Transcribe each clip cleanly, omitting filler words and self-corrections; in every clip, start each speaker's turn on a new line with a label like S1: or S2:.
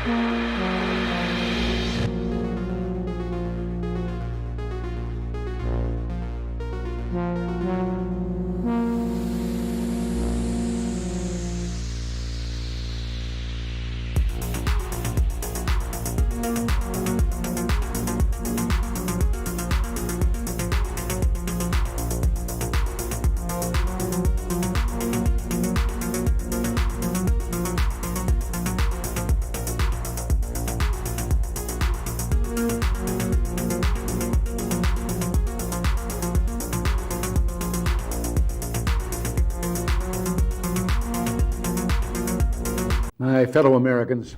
S1: My fellow Americans,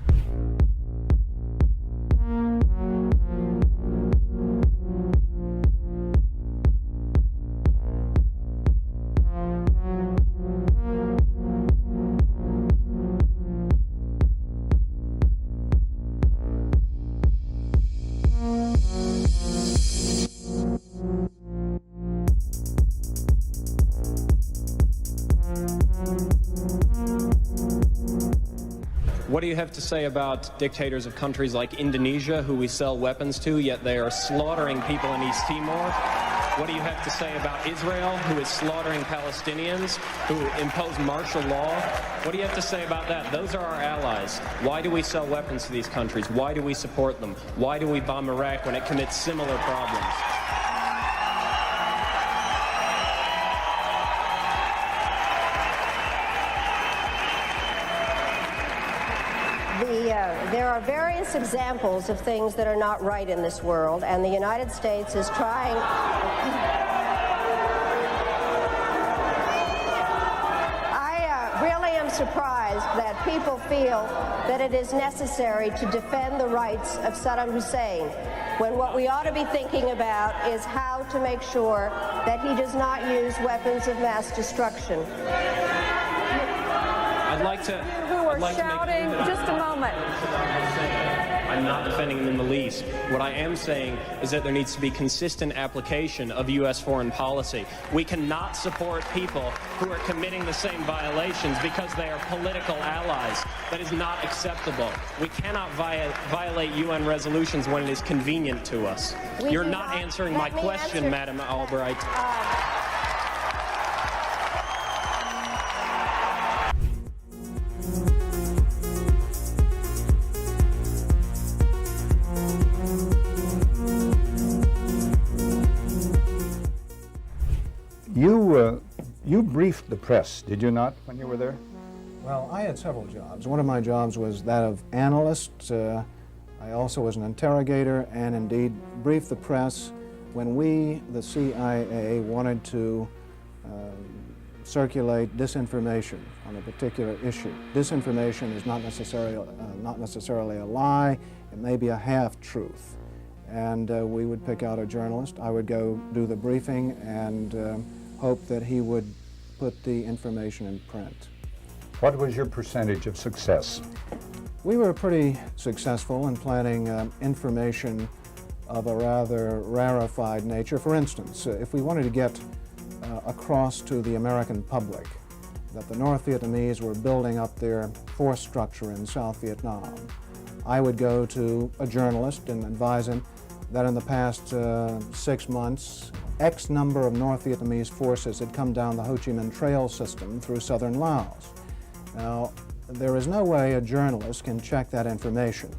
S2: what do you have to say about dictators of countries like Indonesia, who we sell weapons to, yet they are slaughtering people in East Timor? What do you have to say about Israel, who is slaughtering Palestinians, who impose martial law? What do you have to say about that? Those are our allies. Why do we sell weapons to these countries? Why do we support them? Why do we bomb Iraq when it commits similar problems?
S3: There are various examples of things that are not right in this world, and the United States is trying. I really am surprised that people feel that it is necessary to defend the rights of Saddam Hussein, when what we ought to be thinking about is how to make sure that he does not use weapons of mass destruction.
S2: I'd like to...
S4: Who are shouting, just a moment.
S2: I'm not defending them in the least. What I am saying is that there needs to be consistent application of U.S. foreign policy. We cannot support people who are committing the same violations because they are political allies. That is not acceptable. We cannot violate UN resolutions when it is convenient to us. You're not answering my question, Madam Albright.
S1: You briefed the press, did you not, when you were there?
S5: Well, I had several jobs. One of my jobs was that of analyst. I also was an interrogator and indeed briefed the press when we, the CIA, wanted to circulate disinformation on a particular issue. Disinformation is not necessarily a lie. It may be a half-truth. And we would pick out a journalist. I would go do the briefing and hope that he would put the information in print.
S1: What was your percentage of success?
S5: We were pretty successful in planting information of a rather rarefied nature. For instance, if we wanted to get across to the American public that the North Vietnamese were building up their force structure in South Vietnam, I would go to a journalist and advise him that in the past 6 months, X number of North Vietnamese forces had come down the Ho Chi Minh Trail system through southern Laos. Now, there is no way a journalist can check that information.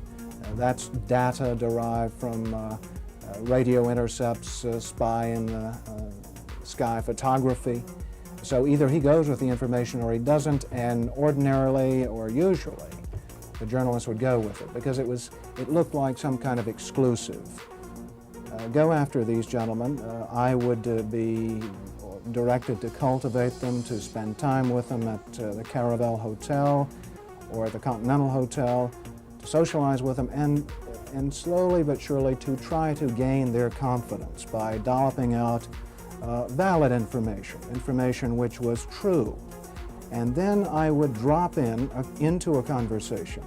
S5: That's data derived from radio intercepts, spy in the sky photography. So either he goes with the information or he doesn't, and ordinarily or usually the journalist would go with it because it looked like some kind of exclusive. Go after these gentlemen. I would be directed to cultivate them, to spend time with them at the Caravel Hotel or the Continental Hotel, to socialize with them, and slowly but surely to try to gain their confidence by dolloping out valid information which was true. And then I would drop into a conversation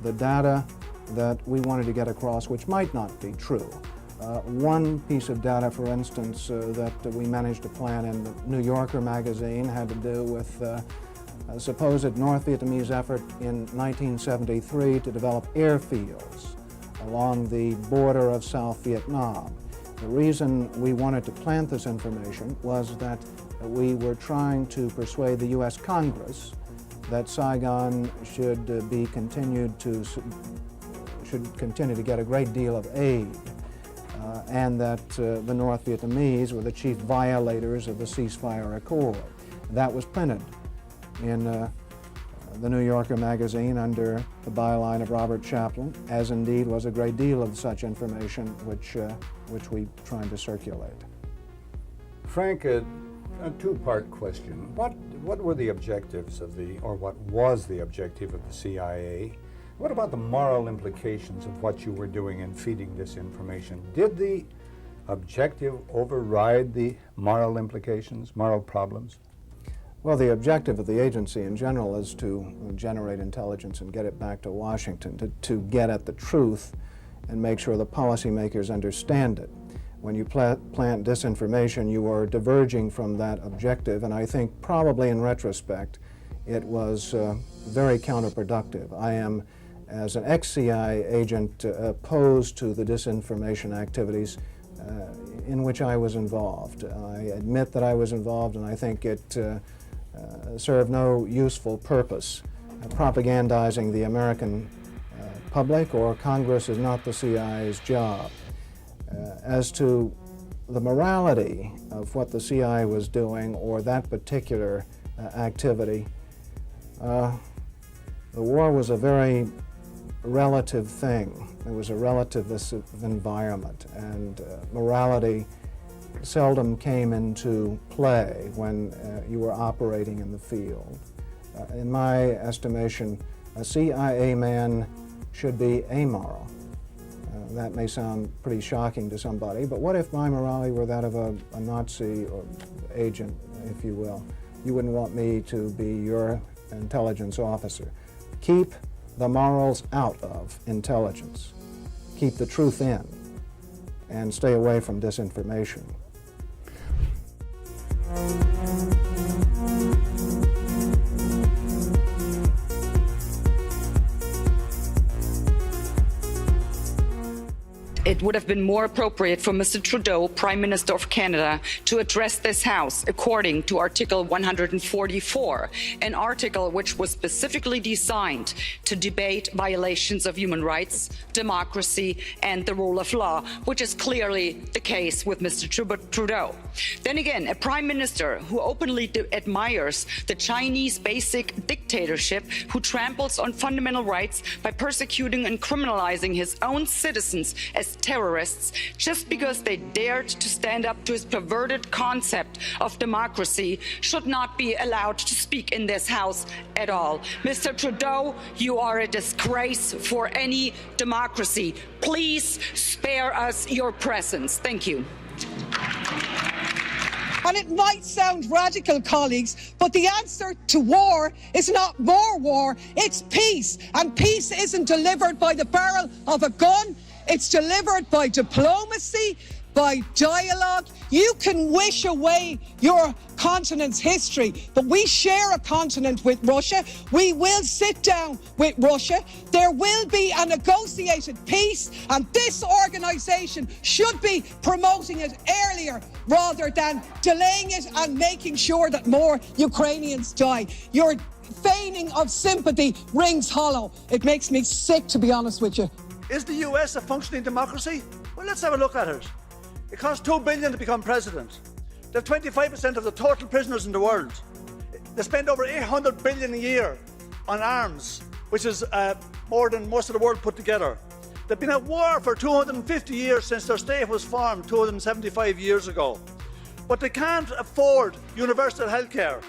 S5: the data that we wanted to get across, which might not be true. One piece of data, for instance, that we managed to plant in the New Yorker magazine had to do with a supposed North Vietnamese effort in 1973 to develop airfields along the border of South Vietnam. The reason we wanted to plant this information was that we were trying to persuade the U.S. Congress that Saigon should continue to get a great deal of aid, and that the North Vietnamese were the chief violators of the ceasefire accord. That was printed in the New Yorker magazine under the byline of Robert Chaplin, as indeed was a great deal of such information which we tried to circulate.
S1: Frank, a two-part question. What were the objectives of or what was the objective of the CIA? What about the moral implications of what you were doing in feeding this information? Did the objective override the moral implications, moral problems?
S5: Well, the objective of the agency in general is to generate intelligence and get it back to Washington, to get at the truth and make sure the policymakers understand it. When you plant disinformation, you are diverging from that objective, and I think probably in retrospect it was very counterproductive. I am, as an ex-CIA agent, opposed to the disinformation activities in which I was involved. I admit that I was involved, and I think it served no useful purpose. Propagandizing the American public or Congress is not the CIA's job. As to the morality of what the CIA was doing or that particular activity, the war was a very relative thing. It was a relativist environment, and morality seldom came into play when you were operating in the field. In my estimation, a CIA man should be amoral. That may sound pretty shocking to somebody, but what if my morality were that of a Nazi or agent, if you will? You wouldn't want me to be your intelligence officer. Keep the morals out of intelligence. Keep the truth in, and stay away from disinformation.
S6: It would have been more appropriate for Mr. Trudeau, Prime Minister of Canada, to address this House according to Article 144, an article which was specifically designed to debate violations of human rights, democracy, and the rule of law, which is clearly the case with Mr. Trudeau. Then again, a Prime Minister who openly admires the Chinese basic dictatorship, who tramples on fundamental rights by persecuting and criminalizing his own citizens as terrorists just because they dared to stand up to his perverted concept of democracy, should not be allowed to speak in this House at all. Mr. Trudeau, you are a disgrace for any democracy. Please spare us your presence. Thank you.
S7: And it might sound radical, colleagues, but the answer to war is not more war, it's peace. And peace isn't delivered by the barrel of a gun. It's delivered by diplomacy, by dialogue. You can wish away your continent's history, but we share a continent with Russia. We will sit down with Russia. There will be a negotiated peace, and this organisation should be promoting it earlier rather than delaying it and making sure that more Ukrainians die. Your feigning of sympathy rings hollow. It makes me sick, to be honest with you.
S8: Is the US a functioning democracy? Well, let's have a look at it. It costs $2 billion to become president. They have 25% of the total prisoners in the world. They spend over $800 billion a year on arms, which is more than most of the world put together. They've been at war for 250 years since their state was formed 275 years ago. But they can't afford universal health care.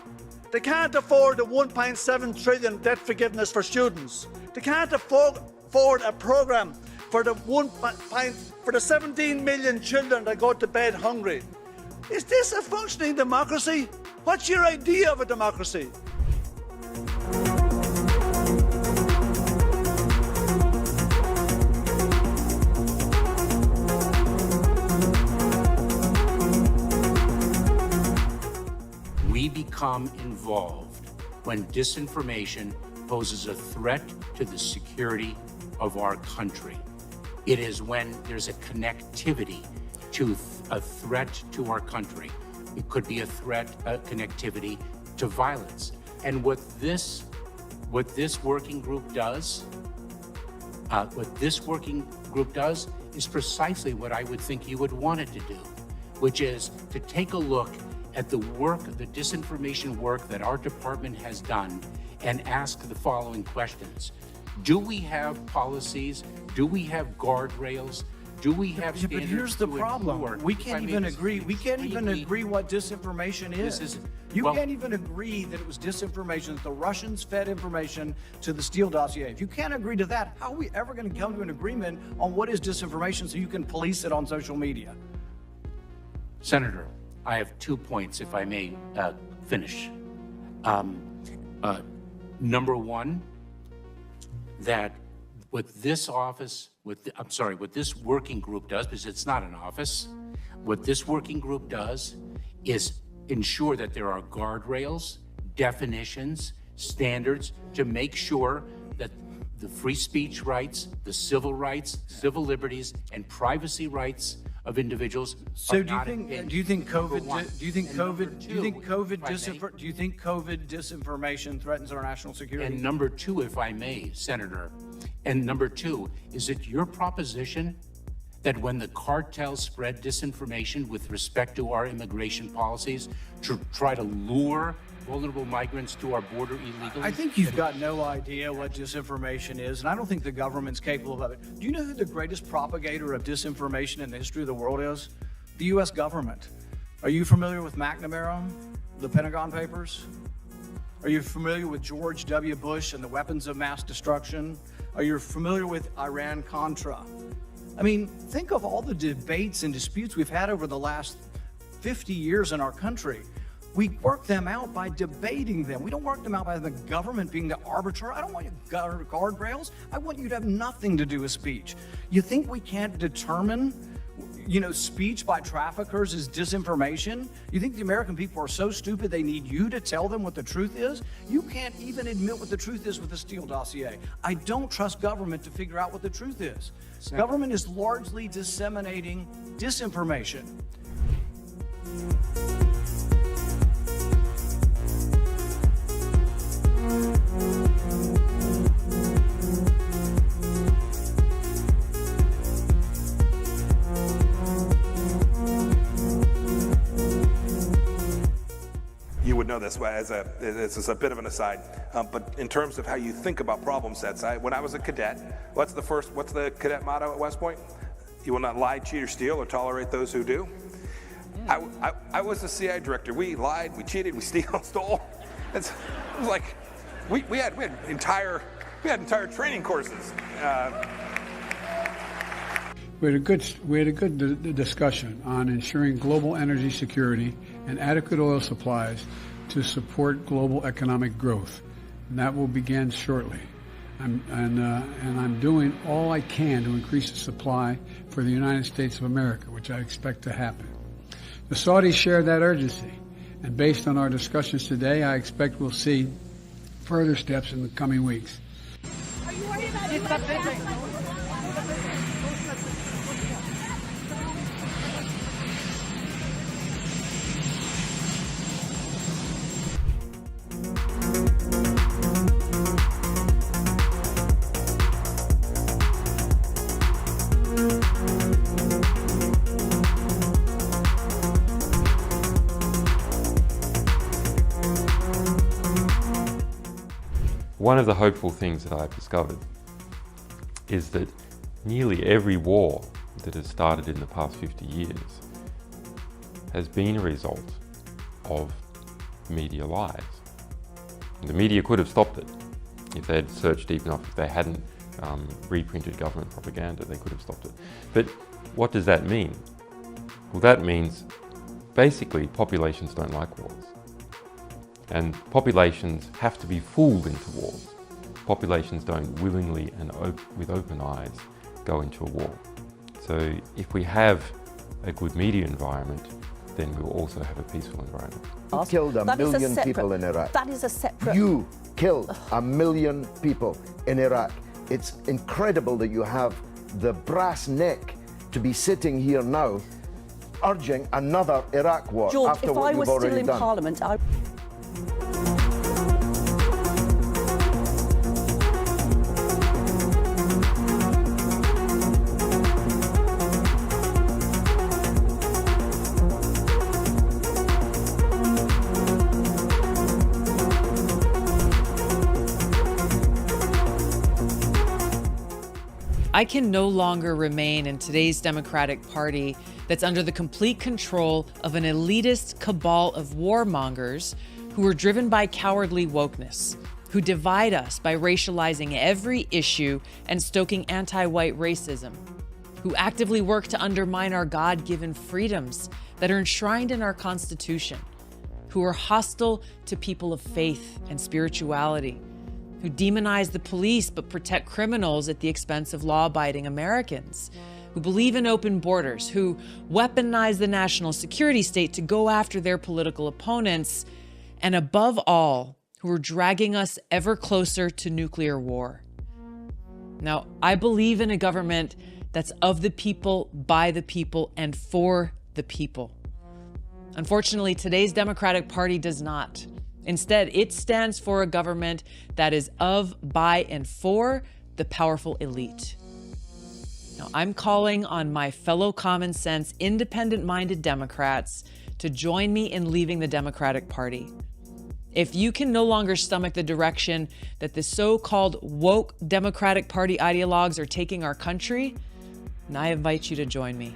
S8: They can't afford the $1.7 trillion debt forgiveness for students. They can't afford a program for the 17 million children that go to bed hungry. Is this a functioning democracy? What's your idea of a democracy?
S9: We become involved when disinformation poses a threat to the security of our country. It is when there's a connectivity to a threat to our country. It could be a threat, a connectivity to violence. And what this working group does, is precisely what I would think you would want it to do, which is to take a look at the work, the disinformation work that our department has done and ask the following questions. Do we have policies? Do we have guardrails? Do we have standards?
S10: But here's the problem.
S9: Ensure,
S10: We can't even agree. We can't even agree what disinformation is. You can't even agree that it was disinformation, that the Russians fed information to the Steele dossier. If you can't agree to that, how are we ever going to come to an agreement on what is disinformation so you can police it on social media?
S9: Senator, I have 2 points, if I may finish. Number one, that what this working group does, because it's not an office, what this working group does is ensure that there are guardrails, definitions, standards to make sure that the free speech rights, the civil rights, civil liberties, and privacy rights of individuals.
S10: So do you think COVID disinformation threatens our national security?
S9: And number two, if I may, Senator, and number two, is it your proposition that when the cartels spread disinformation with respect to our immigration policies to try to lure vulnerable migrants to our border illegally?
S10: I think you've got no idea what disinformation is, and I don't think the government's capable of it. Do you know who the greatest propagator of disinformation in the history of the world is? The U.S. government. Are you familiar with McNamara, the Pentagon Papers? Are you familiar with George W. Bush and the weapons of mass destruction? Are you familiar with Iran-Contra? I mean, think of all the debates and disputes we've had over the last 50 years in our country. We work them out by debating them. We don't work them out by the government being the arbiter. I don't want you guardrails. I want you to have nothing to do with speech. You think we can't determine, speech by traffickers is disinformation? You think the American people are so stupid they need you to tell them what the truth is? You can't even admit what the truth is with the Steele dossier. I don't trust government to figure out what the truth is. Government is largely disseminating disinformation.
S11: You would know this as a bit of an aside, but in terms of how you think about problem sets, when I was a cadet, what's the cadet motto at West Point? You will not lie, cheat, or steal, or tolerate those who do. I was the CIA director. We lied, we cheated, we stole. It was like we had entire training courses.
S12: We had a good discussion on ensuring global energy security and adequate oil supplies to support global economic growth, and that will begin shortly. I'm doing all I can to increase the supply for the United States of America, which I expect to happen. The Saudis share that urgency, and based on our discussions today, I expect we'll see further steps in the coming weeks.
S4: Are you worried about
S13: One of the hopeful things that I've discovered is that nearly every war that has started in the past 50 years has been a result of media lies. The media could have stopped it if they had searched deep enough. If they hadn't reprinted government propaganda, they could have stopped it. But what does that mean? Well, that means basically populations don't like wars. And populations have to be fooled into wars. Populations don't willingly and with open eyes go into a war. So if we have a good media environment, then we will also have a peaceful environment.
S14: You killed a million people in Iraq.
S4: That is a separate...
S14: You killed a million people in Iraq. It's incredible that you have the brass neck to be sitting here now urging another Iraq war
S4: George,
S14: after
S4: if
S14: what
S4: I
S14: you've
S4: was
S14: already
S4: still in
S14: done.
S4: Parliament, I...
S15: I can no longer remain in today's Democratic Party that's under the complete control of an elitist cabal of warmongers who are driven by cowardly wokeness, who divide us by racializing every issue and stoking anti-white racism, who actively work to undermine our God-given freedoms that are enshrined in our Constitution, who are hostile to people of faith and spirituality, who demonize the police but protect criminals at the expense of law-abiding Americans, who believe in open borders, who weaponize the national security state to go after their political opponents, and above all, who are dragging us ever closer to nuclear war. Now, I believe in a government that's of the people, by the people, and for the people. Unfortunately, today's Democratic Party does not. Instead, it stands for a government that is of, by, and for the powerful elite. Now, I'm calling on my fellow common sense, independent-minded Democrats to join me in leaving the Democratic Party. If you can no longer stomach the direction that the so-called woke Democratic Party ideologues are taking our country, then I invite you to join me.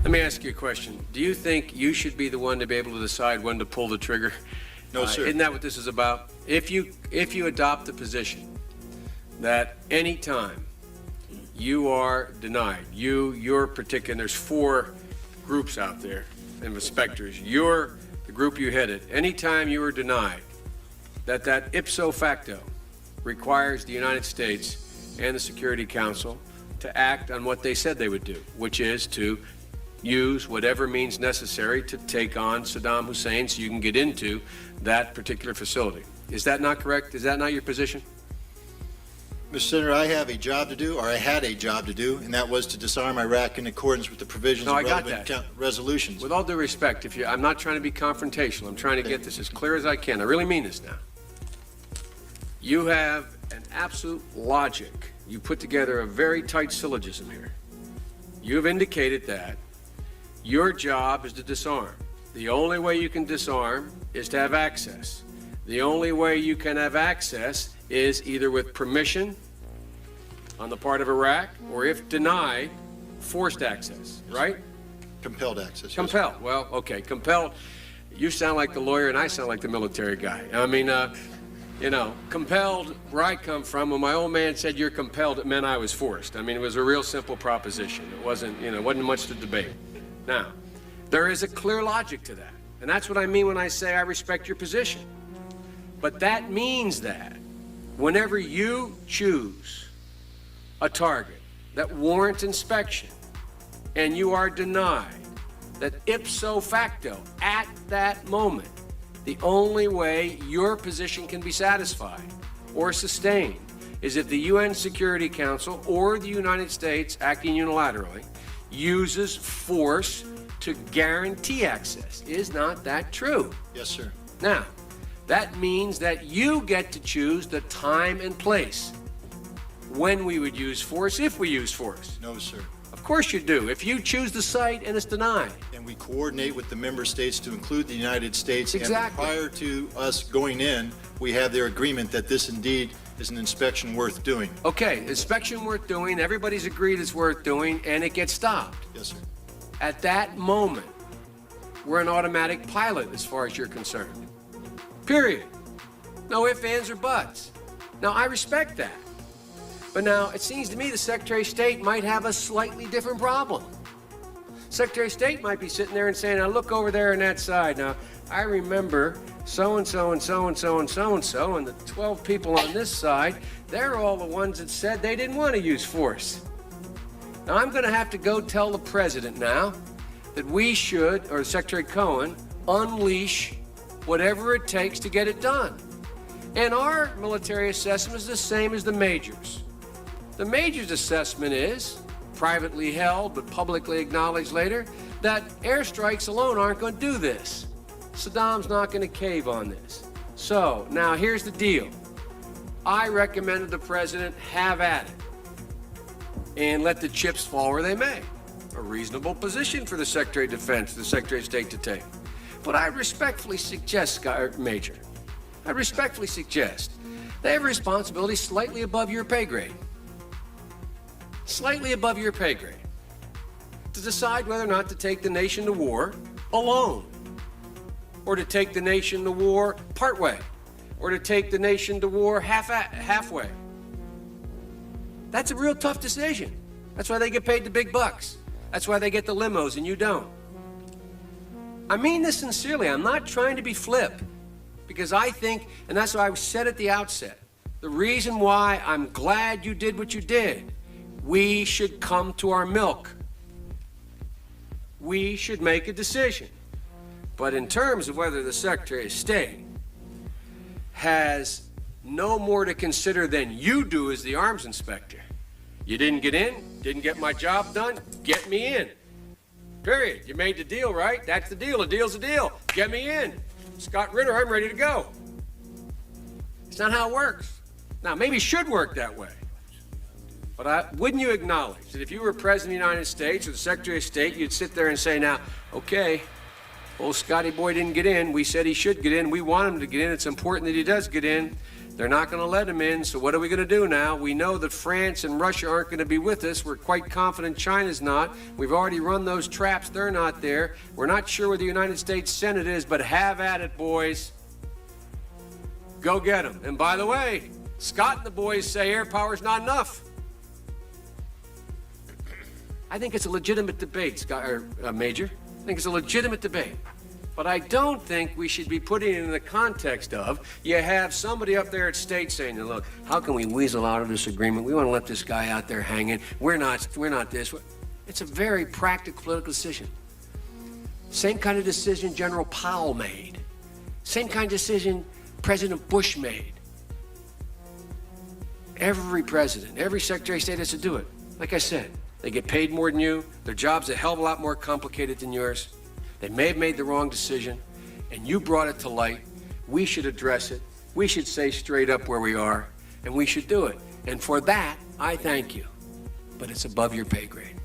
S16: Let me ask you a question. Do you think you should be the one to be able to decide when to pull the trigger?
S17: No, sir.
S16: Isn't that what this is about? If you adopt the position that any time you are denied, your particular, there's 4 groups out there, and inspectors, you're the group you headed, anytime you are denied, that ipso facto requires the United States and the Security Council to act on what they said they would do, which is to use whatever means necessary to take on Saddam Hussein so you can get into that particular facility. Is that not correct? Is that not your position?
S17: Mr. Senator, I have a job to do, or I had a job to do, and that was to disarm Iraq in accordance with the provisions of relevant resolutions.
S16: With all due respect, I'm not trying to be confrontational. I'm trying to get this as clear as I can. I really mean this now. You have an absolute logic. You put together a very tight syllogism here. You have indicated that your job is to disarm. The only way you can disarm is to have access. The only way you can have access is either with permission on the part of Iraq, or if denied, forced access, right?
S17: Compelled access.
S16: Compelled. Well, okay, compelled. You sound like the lawyer and I sound like the military guy. I mean, compelled, where I come from, when my old man said you're compelled, it meant I was forced. I mean, it was a real simple proposition. It wasn't much to debate. Now, there is a clear logic to that. And that's what I mean when I say I respect your position. But that means that whenever you choose a target that warrants inspection and you are denied, that ipso facto, at that moment, the only way your position can be satisfied or sustained is if the UN Security Council or the United States, acting unilaterally, uses force to guarantee access. Is not that true?
S17: Yes, sir.
S16: Now, that means that you get to choose the time and place when we would use force, if we use force.
S17: No, sir.
S16: Of course you do. If you choose the site and it's denied.
S17: And we coordinate with the member states to include the United States.
S16: Exactly.
S17: And prior to us going in, we have their agreement that this indeed is an inspection worth doing.
S16: Okay, inspection worth doing, everybody's agreed it's worth doing, and it gets stopped.
S17: Yes, sir.
S16: At that moment, we're an automatic pilot as far as you're concerned. Period. No ifs, ands, or buts. Now, I respect that. But now, it seems to me the Secretary of State might have a slightly different problem. Secretary of State might be sitting there and saying, now look over there on that side. Now, I remember so-and-so and so-and-so and so-and-so, and the 12 people on this side, they're all the ones that said they didn't want to use force. Now, I'm going to have to go tell the president now that we should, or Secretary Cohen, unleash whatever it takes to get it done. And our military assessment is the same as the majors. The majors' assessment is, privately held but publicly acknowledged later, that airstrikes alone aren't going to do this. Saddam's not going to cave on this. So, now here's the deal. I recommended the president have at it and let the chips fall where they may. A reasonable position for the Secretary of Defense, the Secretary of State to take. But I respectfully suggest, Major, I respectfully suggest they have a responsibility slightly above your pay grade. Slightly above your pay grade. To decide whether or not to take the nation to war alone. Or to take the nation to war partway. Or to take the nation to war halfway. That's a real tough decision. That's why they get paid the big bucks. That's why they get the limos and you don't. I mean this sincerely. I'm not trying to be flip. Because I think, and that's why I said at the outset, the reason why I'm glad you did what you did, we should come to our milk. We should make a decision. But in terms of whether the Secretary of State has no more to consider than you do as the arms inspector. You didn't get in, didn't get my job done, get me in. Period. You made the deal, right? That's the deal. A deal's a deal. Get me in. Scott Ritter, I'm ready to go. It's not how it works. Now, maybe it should work that way. But wouldn't you acknowledge that if you were President of the United States or the Secretary of State, you'd sit there and say, now, okay, old Scotty boy didn't get in. We said he should get in. We want him to get in. It's important that he does get in. They're not going to let him in, so what are we going to do now? We know that France and Russia aren't going to be with us. We're quite confident China's not. We've already run those traps. They're not there. We're not sure where the United States Senate is, but have at it, boys. Go get them. And by the way, Scott and the boys say air power's not enough. I think it's a legitimate debate, Scott, Major. I think it's a legitimate debate. But I don't think we should be putting it in the context of you have somebody up there at state saying, look, how can we weasel out of this agreement? We want to let this guy out there hanging. We're not this. It's a very practical political decision. Same kind of decision General Powell made. Same kind of decision President Bush made. Every president, every Secretary of State has to do it. Like I said, they get paid more than you. Their job's a hell of a lot more complicated than yours. They may have made the wrong decision, and you brought it to light. We should address it. We should say straight up where we are, and we should do it. And for that, I thank you. But it's above your pay grade.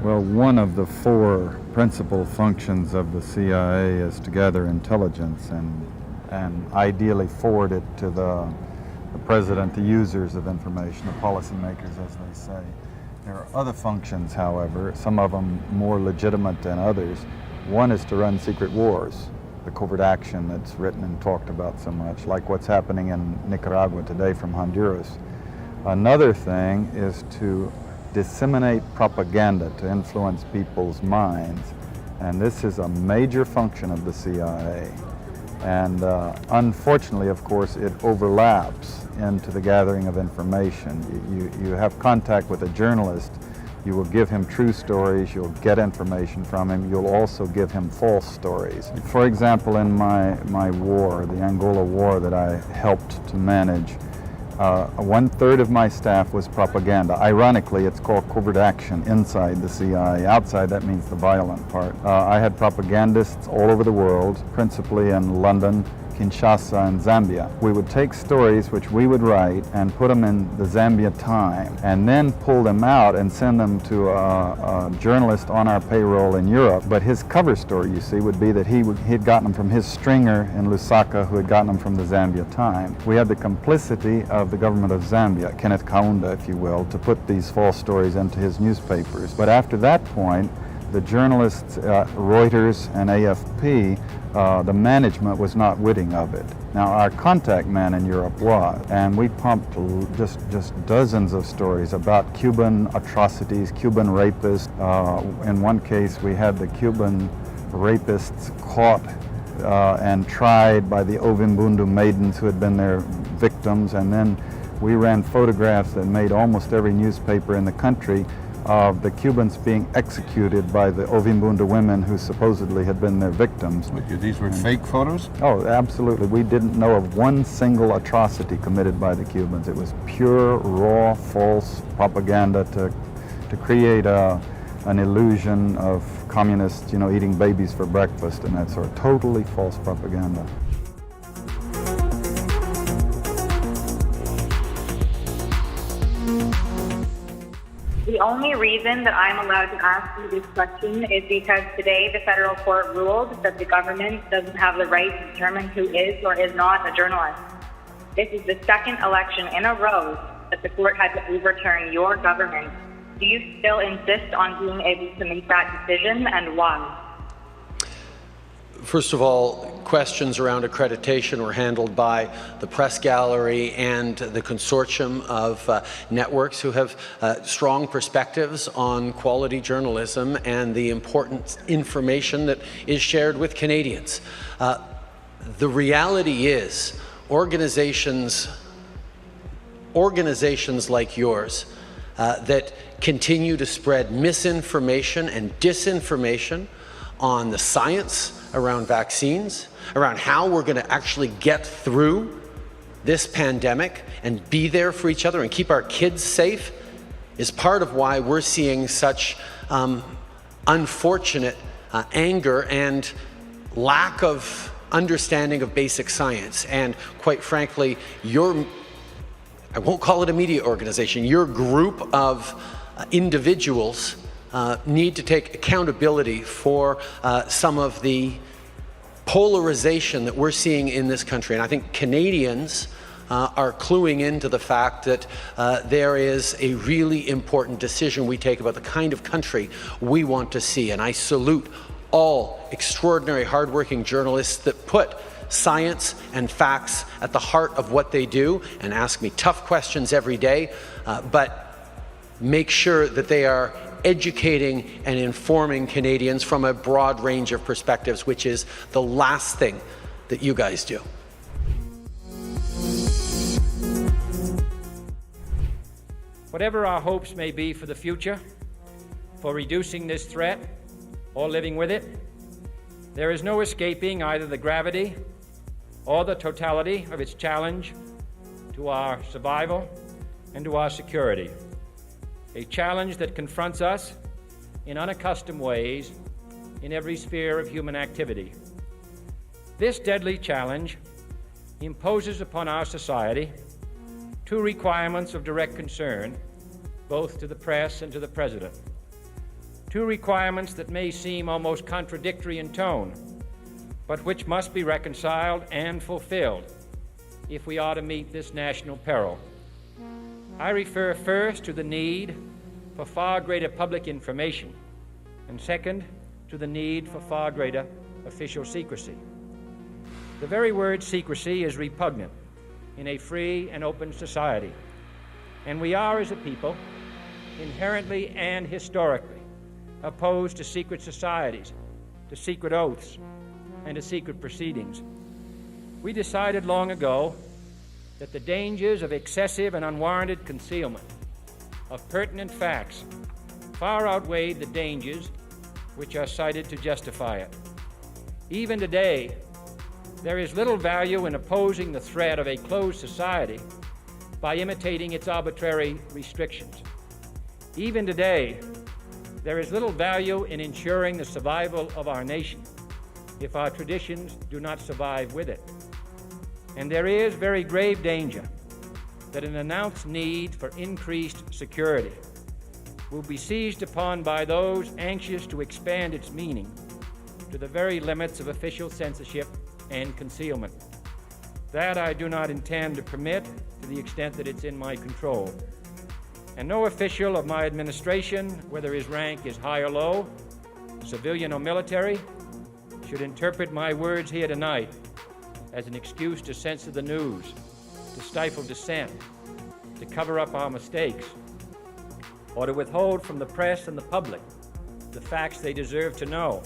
S18: Well, one of the four principal functions of the CIA is to gather intelligence and ideally forward it to the president, the users of information, the policymakers, as they say. There are other functions, however, some of them more legitimate than others. One is to run secret wars, the covert action that's written and talked about so much, like what's happening in Nicaragua today from Honduras. Another thing is to disseminate propaganda to influence people's minds, and this is a major function of the CIA. And unfortunately, of course, it overlaps into the gathering of information. You have contact with a journalist, you will give him true stories, you'll get information from him, you'll also give him false stories. For example, in my war, the Angola war that I helped to manage, 1/3 of my staff was propaganda. Ironically, it's called covert action inside the CIA. Outside, that means the violent part. I had propagandists all over the world, principally in London, Kinshasa and Zambia. We would take stories which we would write and put them in the Zambia Time, and then pull them out and send them to a journalist on our payroll in Europe. But his cover story, you see, would be that he'd gotten them from his stringer in Lusaka, who had gotten them from the Zambia Time. We had the complicity of the government of Zambia, Kenneth Kaunda, if you will, to put these false stories into his newspapers. But after that point, the journalists, Reuters and AFP, the management was not witting of it. Now, our contact man in Europe was, and we pumped just dozens of stories about Cuban atrocities, Cuban rapists. In one case, we had the Cuban rapists caught and tried by the Ovimbundu maidens who had been their victims, and then we ran photographs that made almost every newspaper in the country of the Cubans being executed by the Ovimbundu women who supposedly had been their victims.
S1: These were fake photos?
S18: Oh, absolutely. We didn't know of one single atrocity committed by the Cubans. It was pure, raw, false propaganda to create an illusion of communists, eating babies for breakfast and that sort of totally false propaganda.
S19: The only reason that I'm allowed to ask you this question is because today the federal court ruled that the government doesn't have the right to determine who is or is not a journalist. This is the second election in a row that the court had to overturn your government. Do you still insist on being able to make that decision, and why?
S20: First of all, questions around accreditation were handled by the press gallery and the consortium of networks who have strong perspectives on quality journalism and the important information that is shared with Canadians. The reality is organizations like yours that continue to spread misinformation and disinformation on the science around vaccines, around how we're going to actually get through this pandemic and be there for each other and keep our kids safe, is part of why we're seeing such unfortunate anger and lack of understanding of basic science. And quite frankly, I won't call it a media organization, your group of individuals need to take accountability for some of the polarization that we're seeing in this country. And I think Canadians are cluing into the fact that there is a really important decision we take about the kind of country we want to see. And I salute all extraordinary, hardworking journalists that put science and facts at the heart of what they do and ask me tough questions every day, but make sure that they are educating and informing Canadians from a broad range of perspectives, which is the last thing that you guys do.
S21: Whatever our hopes may be for the future, for reducing this threat or living with it, there is no escaping either the gravity or the totality of its challenge to our survival and to our security. A challenge that confronts us in unaccustomed ways in every sphere of human activity. This deadly challenge imposes upon our society two requirements of direct concern, both to the press and to the President. Two requirements that may seem almost contradictory in tone, but which must be reconciled and fulfilled if we are to meet this national peril. I refer first to the need for far greater public information, and second, to the need for far greater official secrecy. The very word secrecy is repugnant in a free and open society, and we are, as a people, inherently and historically opposed to secret societies, to secret oaths, and to secret proceedings. We decided long ago that the dangers of excessive and unwarranted concealment of pertinent facts far outweighed the dangers which are cited to justify it. Even today, there is little value in opposing the threat of a closed society by imitating its arbitrary restrictions. Even today, there is little value in ensuring the survival of our nation if our traditions do not survive with it. And there is very grave danger that an announced need for increased security will be seized upon by those anxious to expand its meaning to the very limits of official censorship and concealment. That I do not intend to permit to the extent that it's in my control. And no official of my administration, whether his rank is high or low, civilian or military, should interpret my words here tonight as an excuse to censor the news, to stifle dissent, to cover up our mistakes, or to withhold from the press and the public the facts they deserve to know.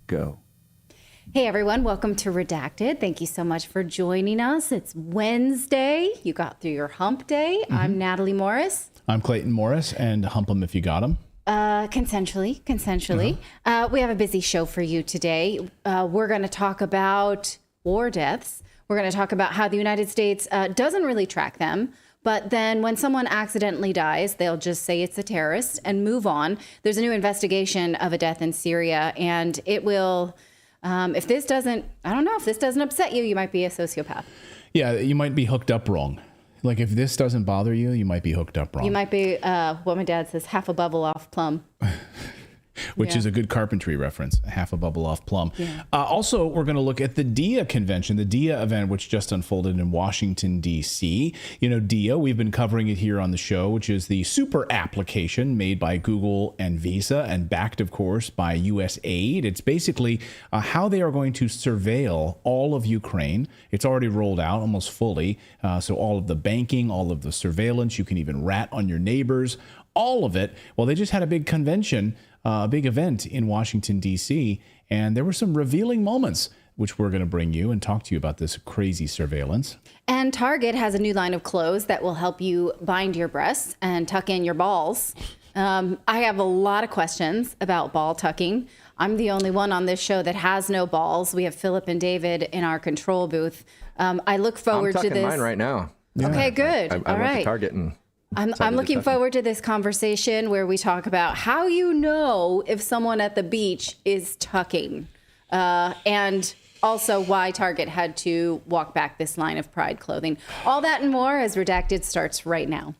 S3: Go.
S22: Hey everyone, welcome to Redacted. Thank you so much for joining us. It's Wednesday. You got through your hump day. I'm Natalie Morris.
S3: I'm Clayton Morris, and hump 'em if you got 'em.
S22: Consensually. We have a busy show for you today. We're going to talk about war deaths. We're going to talk about how the United States doesn't really track them. But then when someone accidentally dies, they'll just say it's a terrorist and move on. There's a new investigation of a death in Syria, and it will, if this doesn't upset you, you might be a sociopath.
S3: Yeah, you might be hooked up wrong. Like if this doesn't bother you, you might be hooked up wrong.
S22: You might be, what my dad says, half a bubble off plum.
S3: Which is a good carpentry reference, half a bubble off plum.
S22: Yeah.
S3: Also, we're going to look at the DIAA Convention, the DIAA event, which just unfolded in Washington, D.C. You know, DIAA, we've been covering it here on the show, which is the super application made by Google and Visa and backed, of course, by U.S. aid. It's basically how they are going to surveil all of Ukraine. It's already rolled out almost fully. So all of the banking, all of the surveillance, you can even rat on your neighbors, all of it. Well, they just had a big convention, a big event in Washington, D.C., and there were some revealing moments, which we're going to bring you and talk to you about this crazy surveillance.
S22: And Target has a new line of clothes that will help you bind your breasts and tuck in your balls. I have a lot of questions about ball tucking. I'm the only one on this show that has no balls. We have Philip and David in our control booth. I look forward to this.
S23: I'm tucking mine right now.
S22: Okay, good.
S23: I
S22: All
S23: went
S22: right.
S23: to Target and
S22: I'm looking forward to this conversation where we talk about how you know if someone at the beach is tucking, and also why Target had to walk back this line of Pride clothing. All that and more as Redacted starts right now.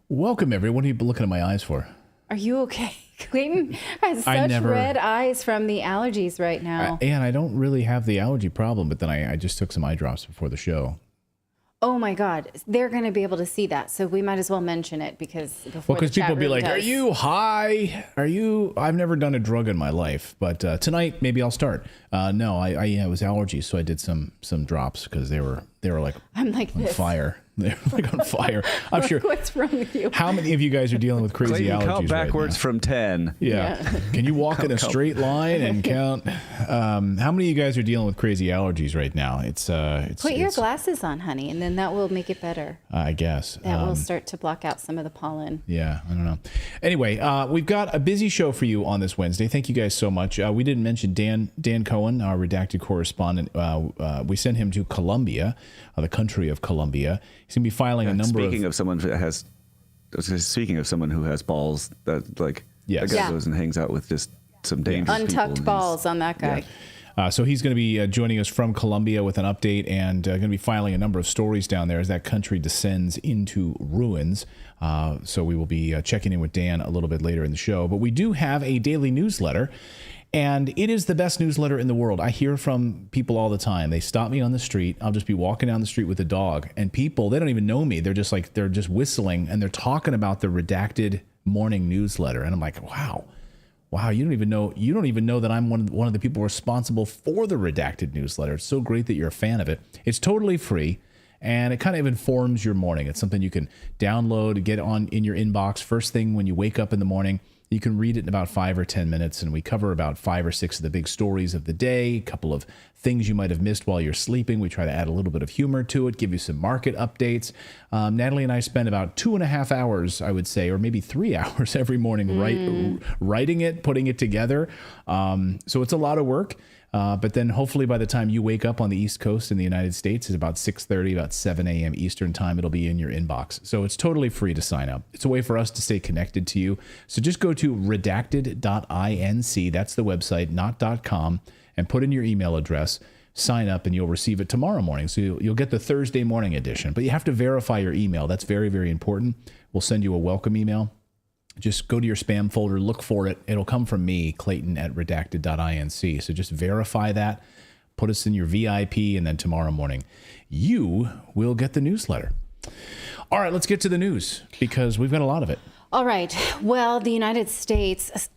S3: Welcome, everyone. What are you looking at my eyes for?
S22: Are you okay? Clayton has such red eyes from the allergies right now.
S3: And I don't really have the allergy problem, but then I just took some eye drops before the show.
S22: oh my God, they're going to be able to see that. So we might as well mention it because
S3: people be like, are you high? I've never done a drug in my life, but tonight maybe I'll start. No, it was allergies. So I did some drops because they were like,
S22: I'm like
S3: on
S22: this.
S3: fire. They're like on fire. I'm sure.
S22: What's wrong with you?
S3: How many of you guys are dealing with crazy allergies?
S2: Count backwards
S3: right
S2: from 10.
S3: Yeah. Can you walk in a straight line and count? How many of you guys are dealing with crazy allergies right now? It's
S22: Put your glasses on, honey, and then that will make it better.
S3: I guess.
S22: That will start to block out some of the pollen.
S3: Yeah, I don't know. Anyway, we've got a busy show for you on this Wednesday. Thank you guys so much. We didn't mention Dan Cohen, our redacted correspondent. We sent him to Colombia, the country of Colombia. He's going to be filing a number
S2: Speaking of someone who has balls that that guy goes and hangs out with just some dangerous
S22: untucked
S2: people
S22: balls on that guy.
S3: Yeah. So he's going to be joining us from Colombia with an update and going to be filing a number of stories down there as that country descends into ruins. So we will be checking in with Dan a little bit later in the show. But we do have a daily newsletter, and it is the best newsletter in the world. I hear from people all the time. They stop me on the street. I'll just be walking down the street with a dog, and people, they don't even know me. They're just whistling, and they're talking about the Redacted morning newsletter. And I'm like, wow, you don't even know that I'm one of the people responsible for the Redacted newsletter. It's so great that you're a fan of it. It's totally free, and it kind of informs your morning. It's something you can download, get on in your inbox first thing when you wake up in the morning. You can read it in about 5 or 10 minutes, and we cover about 5 or 6 of the big stories of the day, a couple of things you might have missed while you're sleeping. We try to add a little bit of humor to it, give you some market updates. Natalie and I spend about 2.5 hours, I would say, or maybe 3 hours every morning writing it, putting it together. So it's a lot of work. But then hopefully by the time you wake up on the East Coast in the United States, it's about 6:30, about 7 a.m. Eastern time. It'll be in your inbox. So it's totally free to sign up. It's a way for us to stay connected to you. So just go to redacted.inc. That's the website, not .com, and put in your email address. Sign up, and you'll receive it tomorrow morning. So you'll get the Thursday morning edition. But you have to verify your email. That's very, very important. We'll send you a welcome email. Just go to your spam folder, look for it. It'll come from me, Clayton at redacted.inc. So just verify that, put us in your VIP, and then tomorrow morning you will get the newsletter. All right, let's get to the news because we've got a lot of it.
S22: All right. Well, the United States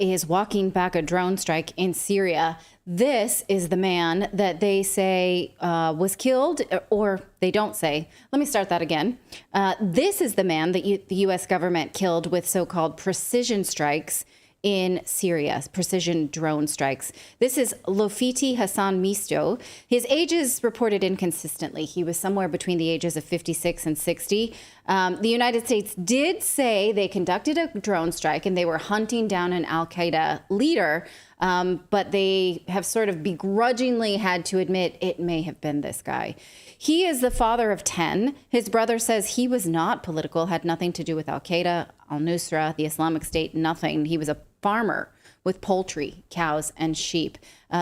S22: is walking back a drone strike in Syria. This is the man that they say was killed, or they don't say. Let me start that again. This is the man that the U.S. government killed with so-called precision strikes in Syria, precision drone strikes. This is Lofiti Hassan Misto. His age is reported inconsistently. He was somewhere between the ages of 56 and 60. The United States did say they conducted a drone strike and they were hunting down an al-Qaeda leader, but they have sort of begrudgingly had to admit it may have been this guy. He is the father of 10. His brother says he was not political, had nothing to do with al-Qaeda, al-Nusra, the Islamic State, nothing. He was a farmer with poultry, cows, and sheep.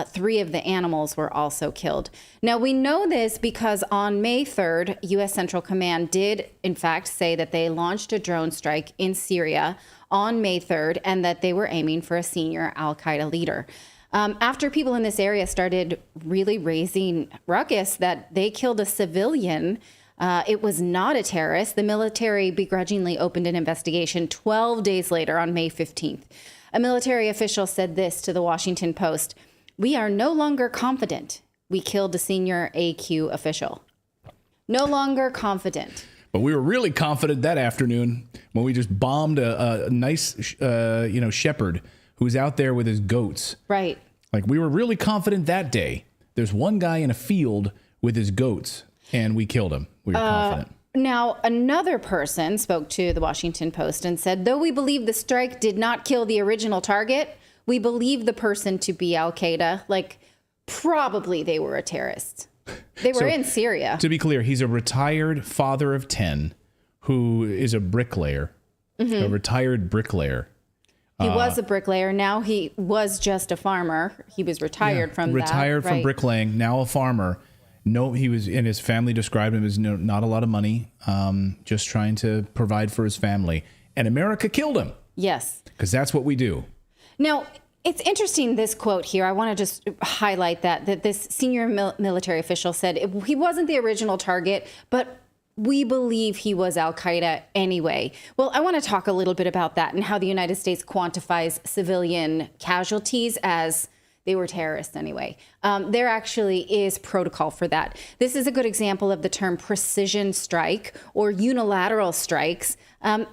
S22: 3 of the animals were also killed. Now, we know this because on May 3rd, U.S. Central Command did, in fact, say that they launched a drone strike in Syria on May 3rd and that they were aiming for a senior al-Qaeda leader. After people in this area started really raising ruckus that they killed a civilian, it was not a terrorist, the military begrudgingly opened an investigation 12 days later on May 15th. A military official said this to the Washington Post: "We are no longer confident we killed a senior AQ official." No longer confident.
S3: But we were really confident that afternoon when we just bombed a nice, shepherd who was out there with his goats.
S22: Right.
S3: Like, we were really confident that day. There's one guy in a field with his goats, and we killed him. We were confident.
S22: Now, another person spoke to the Washington Post and said, though we believe the strike did not kill the original target, we believe the person to be al-Qaeda. Like, probably they were a terrorist. They were in Syria.
S3: To be clear, he's a retired father of 10 who is a bricklayer, a retired bricklayer.
S22: He was a bricklayer. Now he was just a farmer. He was retired from that.
S3: Retired from bricklaying, now a farmer. No, he was, and his family described him as not a lot of money, just trying to provide for his family. And America killed him.
S22: Yes.
S3: Because that's what we do.
S22: Now, It's interesting, this quote here. I want to just highlight that this senior military official said he wasn't the original target, but we believe he was al-Qaeda anyway. Well, I want to talk a little bit about that and how the United States quantifies civilian casualties as they were terrorists anyway. There actually is protocol for that. This is a good example of the term precision strike or unilateral strikes.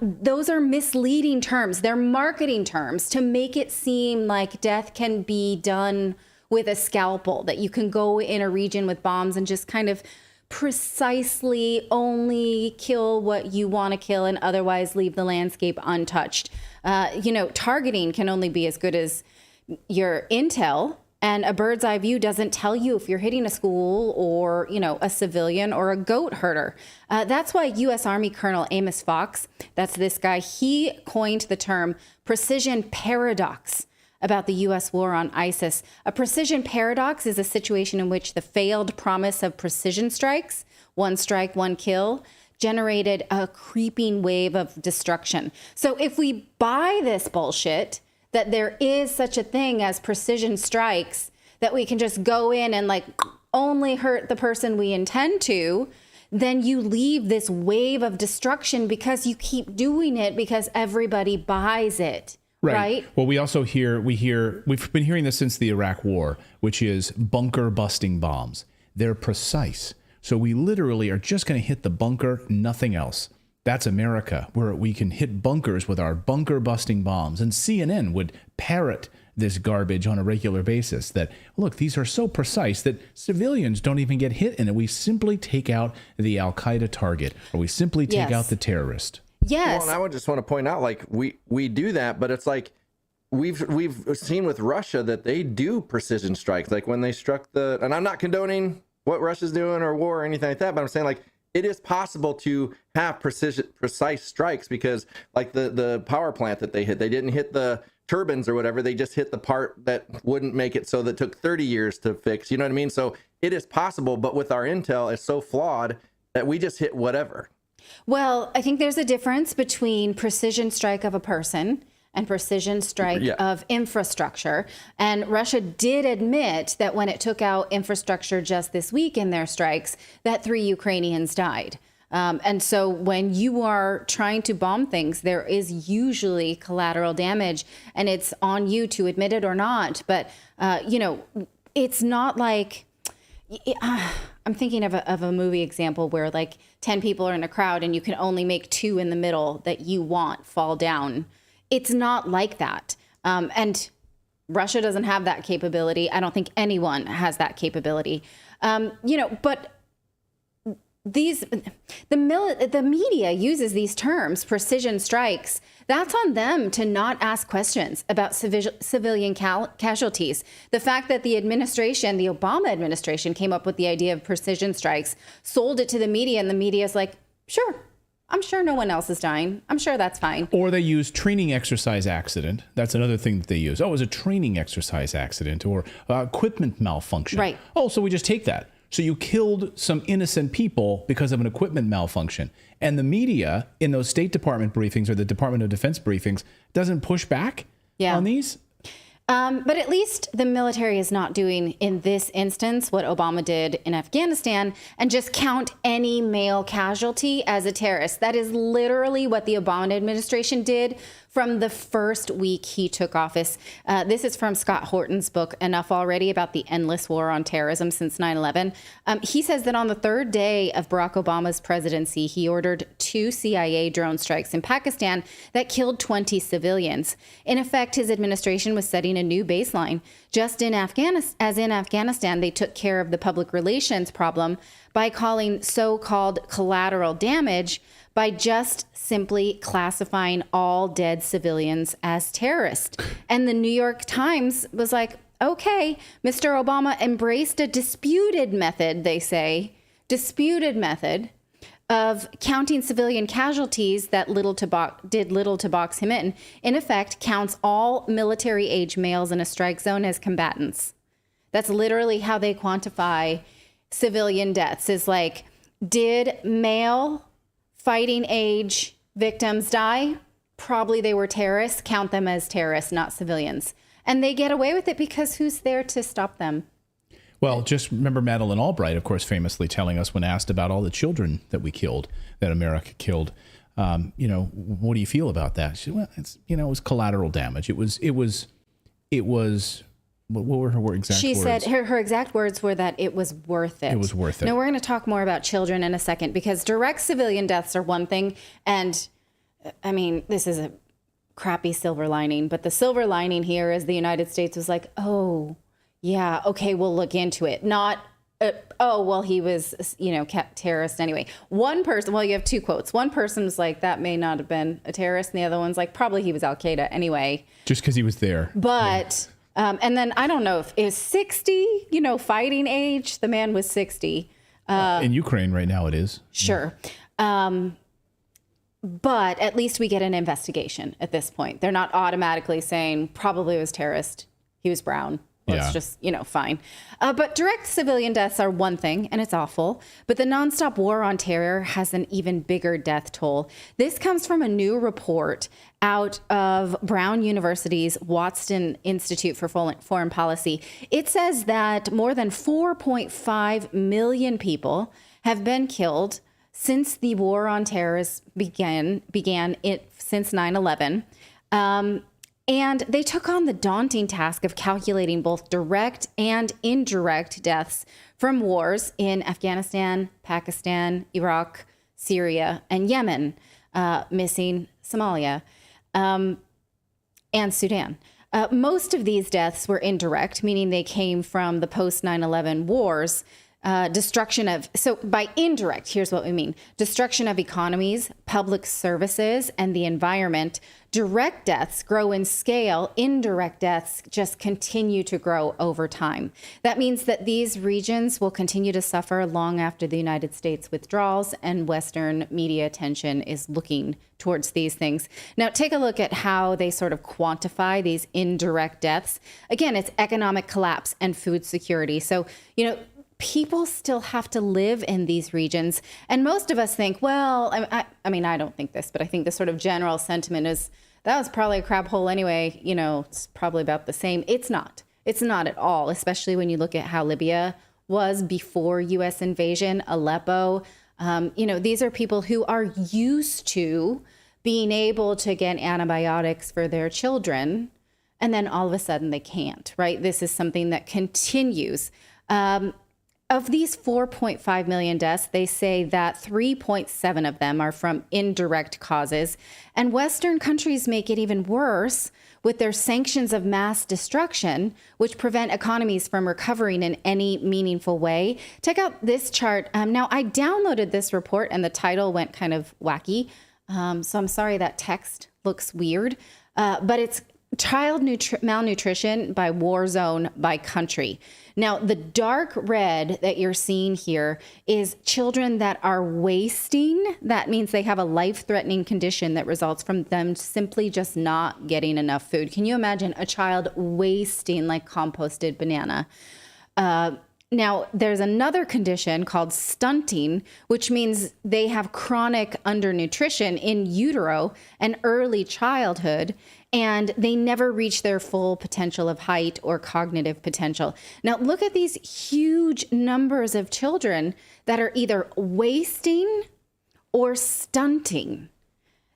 S22: Those are misleading terms. They're marketing terms to make it seem like death can be done with a scalpel, that you can go in a region with bombs and just kind of precisely only kill what you want to kill and otherwise leave the landscape untouched. Targeting can only be as good as your intel, and a bird's eye view doesn't tell you if you're hitting a school or, a civilian or a goat herder. That's why U.S. Army Colonel Amos Fox, that's this guy, he coined the term precision paradox about the U.S. war on ISIS. A precision paradox is a situation in which the failed promise of precision strikes, one strike, one kill, generated a creeping wave of destruction. So if we buy this bullshit, that there is such a thing as precision strikes, that we can just go in and only hurt the person we intend to, then you leave this wave of destruction because you keep doing it because everybody buys it. Right.
S3: Well, we've been hearing this since the Iraq War, which is bunker busting bombs. They're precise. So we literally are just going to hit the bunker, nothing else. That's America, where we can hit bunkers with our bunker-busting bombs. And CNN would parrot this garbage on a regular basis that, look, these are so precise that civilians don't even get hit in it. We simply take out the al-Qaeda target, or we simply take out the terrorist.
S22: Yes.
S5: Well, and I just want to point out, we do that, but it's like we've seen with Russia that they do precision strikes. Like when they struck and I'm not condoning what Russia's doing or war or anything like that, but I'm saying it is possible to have precise strikes because the power plant that they hit, they didn't hit the turbines or whatever. They just hit the part that wouldn't make it, so that took 30 years to fix. You know what I mean? So it is possible, but with our intel, it's so flawed that we just hit whatever.
S22: Well, I think there's a difference between precision strike of a person and precision strike of infrastructure. And Russia did admit that when it took out infrastructure just this week in their strikes, that 3 Ukrainians died. And so when you are trying to bomb things, there is usually collateral damage, and it's on you to admit it or not. But, it's not like... I'm thinking of a movie example where 10 people are in a crowd and you can only make 2 in the middle that you want fall down. It's not like that. And Russia doesn't have that capability. I don't think anyone has that capability. But the media uses these terms, precision strikes. That's on them to not ask questions about civilian casualties. The fact that the Obama administration came up with the idea of precision strikes, sold it to the media, and the media is like, sure, I'm sure no one else is dying. I'm sure that's fine.
S3: Or they use training exercise accident. That's another thing that they use. Oh, it was a training exercise accident or equipment malfunction.
S22: Right.
S3: Oh, so we just take that. So you killed some innocent people because of an equipment malfunction. And the media in those State Department briefings or the Department of Defense briefings doesn't push back on these.
S22: But at least the military is not doing, in this instance, what Obama did in Afghanistan and just count any male casualty as a terrorist. That is literally what the Obama administration did from the first week he took office. This is from Scott Horton's book, Enough Already, about the endless war on terrorism since 9/11. He says that on the third day of Barack Obama's presidency, he ordered 2 CIA drone strikes in Pakistan that killed 20 civilians. In effect, his administration was setting a new baseline. Just in Afghanistan, they took care of the public relations problem by calling so-called collateral damage by just simply classifying all dead civilians as terrorists. And the New York Times was like, okay, Mr. Obama embraced a disputed method, they say, of counting civilian casualties that did little to box him in. In effect, counts all military-age males in a strike zone as combatants. That's literally how they quantify civilian deaths, is like, did male fighting age victims die? Probably they were terrorists. Count them as terrorists, not civilians. And they get away with it because who's there to stop them?
S3: Well, just remember Madeleine Albright, of course, famously telling us when asked about all the children that we killed, that America killed, what do you feel about that? She said, well, it was collateral damage. It was, what were her exact words?
S22: She said her exact words were that it was worth it.
S3: It was worth it.
S22: Now, we're going to talk more about children in a second, because direct civilian deaths are one thing. And I mean, this is a crappy silver lining, but the silver lining here is the United States was like, oh, yeah, okay, we'll look into it. Not, he was, terrorist anyway. One person, well, you have two quotes. One person was like, that may not have been a terrorist. And the other one's like, probably he was Al-Qaeda anyway.
S3: Just because he was there.
S22: But, and then I don't know if it was 60, fighting age. The man was 60.
S3: In Ukraine right now it is.
S22: Sure. But at least we get an investigation at this point. They're not automatically saying probably it was terrorist. He was brown. It's just, fine. But direct civilian deaths are one thing, and it's awful. But the nonstop war on terror has an even bigger death toll. This comes from a new report out of Brown University's Watson Institute for Foreign Policy. It says that more than 4.5 million people have been killed since the war on terror began since 9/11. And they took on the daunting task of calculating both direct and indirect deaths from wars in Afghanistan, Pakistan, Iraq, Syria, and Yemen, missing Somalia, and Sudan. Most of these deaths were indirect, meaning they came from the post 9/11 wars. By indirect, here's what we mean. Destruction of economies, public services, and the environment. Direct deaths grow in scale. Indirect deaths just continue to grow over time. That means that these regions will continue to suffer long after the United States withdrawals and Western media attention is looking towards these things. Now, take a look at how they sort of quantify these indirect deaths. Again, it's economic collapse and food security. So, people still have to live in these regions. And most of us think, well, I don't think this, but I think the sort of general sentiment is that was probably a crap hole anyway. It's probably about the same. It's not. It's not at all, especially when you look at how Libya was before U.S. invasion, Aleppo. These are people who are used to being able to get antibiotics for their children, and then all of a sudden they can't, right? This is something that continues. Of these 4.5 million deaths, they say that 3.7 of them are from indirect causes. And Western countries make it even worse with their sanctions of mass destruction, which prevent economies from recovering in any meaningful way. Check out this chart. Now, I downloaded this report and the title went kind of wacky. So I'm sorry that text looks weird, but it's child malnutrition by war zone by country. Now, the dark red that you're seeing here is children that are wasting. That means they have a life-threatening condition that results from them simply just not getting enough food. Can you imagine a child wasting like composted banana? Now, there's another condition called stunting, which means they have chronic undernutrition in utero and early childhood, and they never reach their full potential of height or cognitive potential. Now, look at these huge numbers of children that are either wasting or stunting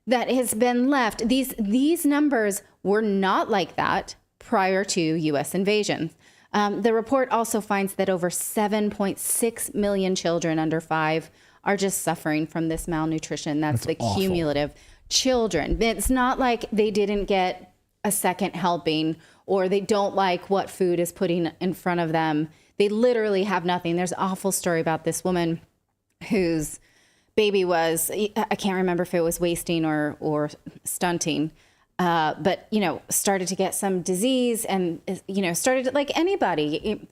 S22: that has been left. These numbers were not like that prior to U.S. invasion. The report also finds that over 7.6 million children under 5 are just suffering from this malnutrition. That's the awful. Cumulative children. It's not like they didn't get a second helping or they don't like what food is putting in front of them. They literally have nothing. There's an awful story about this woman whose baby was, I can't remember if it was wasting or stunting, but, started to get some disease and, started like anybody,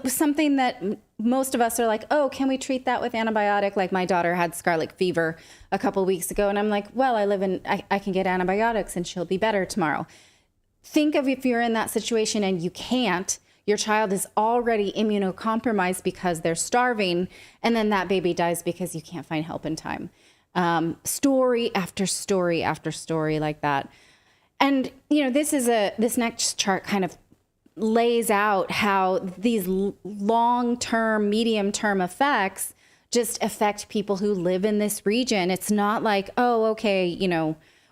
S22: something that most of us are like, oh, can we treat that with antibiotic? Like my daughter had scarlet fever a couple weeks ago. And I'm like, well, I can get antibiotics and she'll be better tomorrow. Think of if you're in that situation and you can't, your child is already immunocompromised because they're starving. And then that baby dies because you can't find help in time. Story after story after story like that. And, this next chart kind of lays out how these long-term, medium-term effects just affect people who live in this region. It's not like, oh, okay,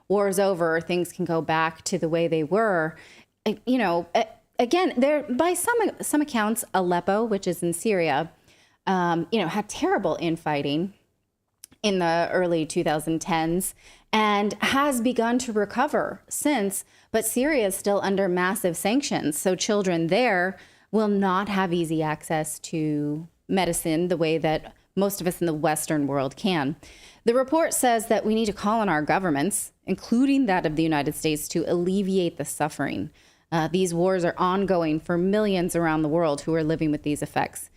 S22: war's over, things can go back to the way they were. Again, there, by some accounts, Aleppo, which is in Syria, had terrible infighting in the early 2010s and has begun to recover since. But Syria is still under massive sanctions. So children there will not have easy access to medicine the way that most of us in the Western world can. The report says that we need to call on our governments, including that of the United States, to alleviate the suffering. These wars are ongoing for millions around the world who are living with these effects.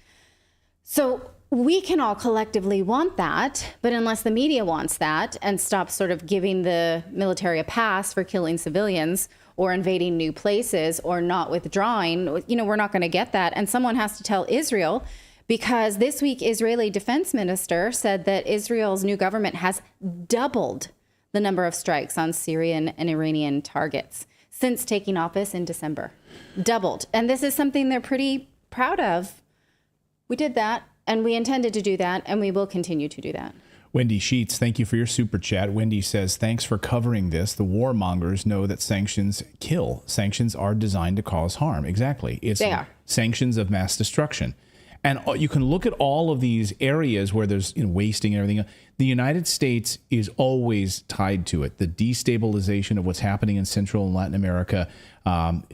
S22: So we can all collectively want that, but unless the media wants that and stops sort of giving the military a pass for killing civilians or invading new places or not withdrawing, we're not going to get that. And someone has to tell Israel, because this week, Israeli defense minister said that Israel's new government has doubled the number of strikes on Syrian and Iranian targets since taking office in December. Doubled. And this is something they're pretty proud of. We did that, and we intended to do that, and we will continue to do that.
S3: Wendy Sheets, thank you for your super chat. Wendy says, thanks for covering this. The warmongers know that sanctions kill. Sanctions are designed to cause harm. Exactly.
S22: They are.
S3: Sanctions of mass destruction. And you can look at all of these areas where there's wasting and everything. The United States is always tied to it. The destabilization of what's happening in Central and Latin America,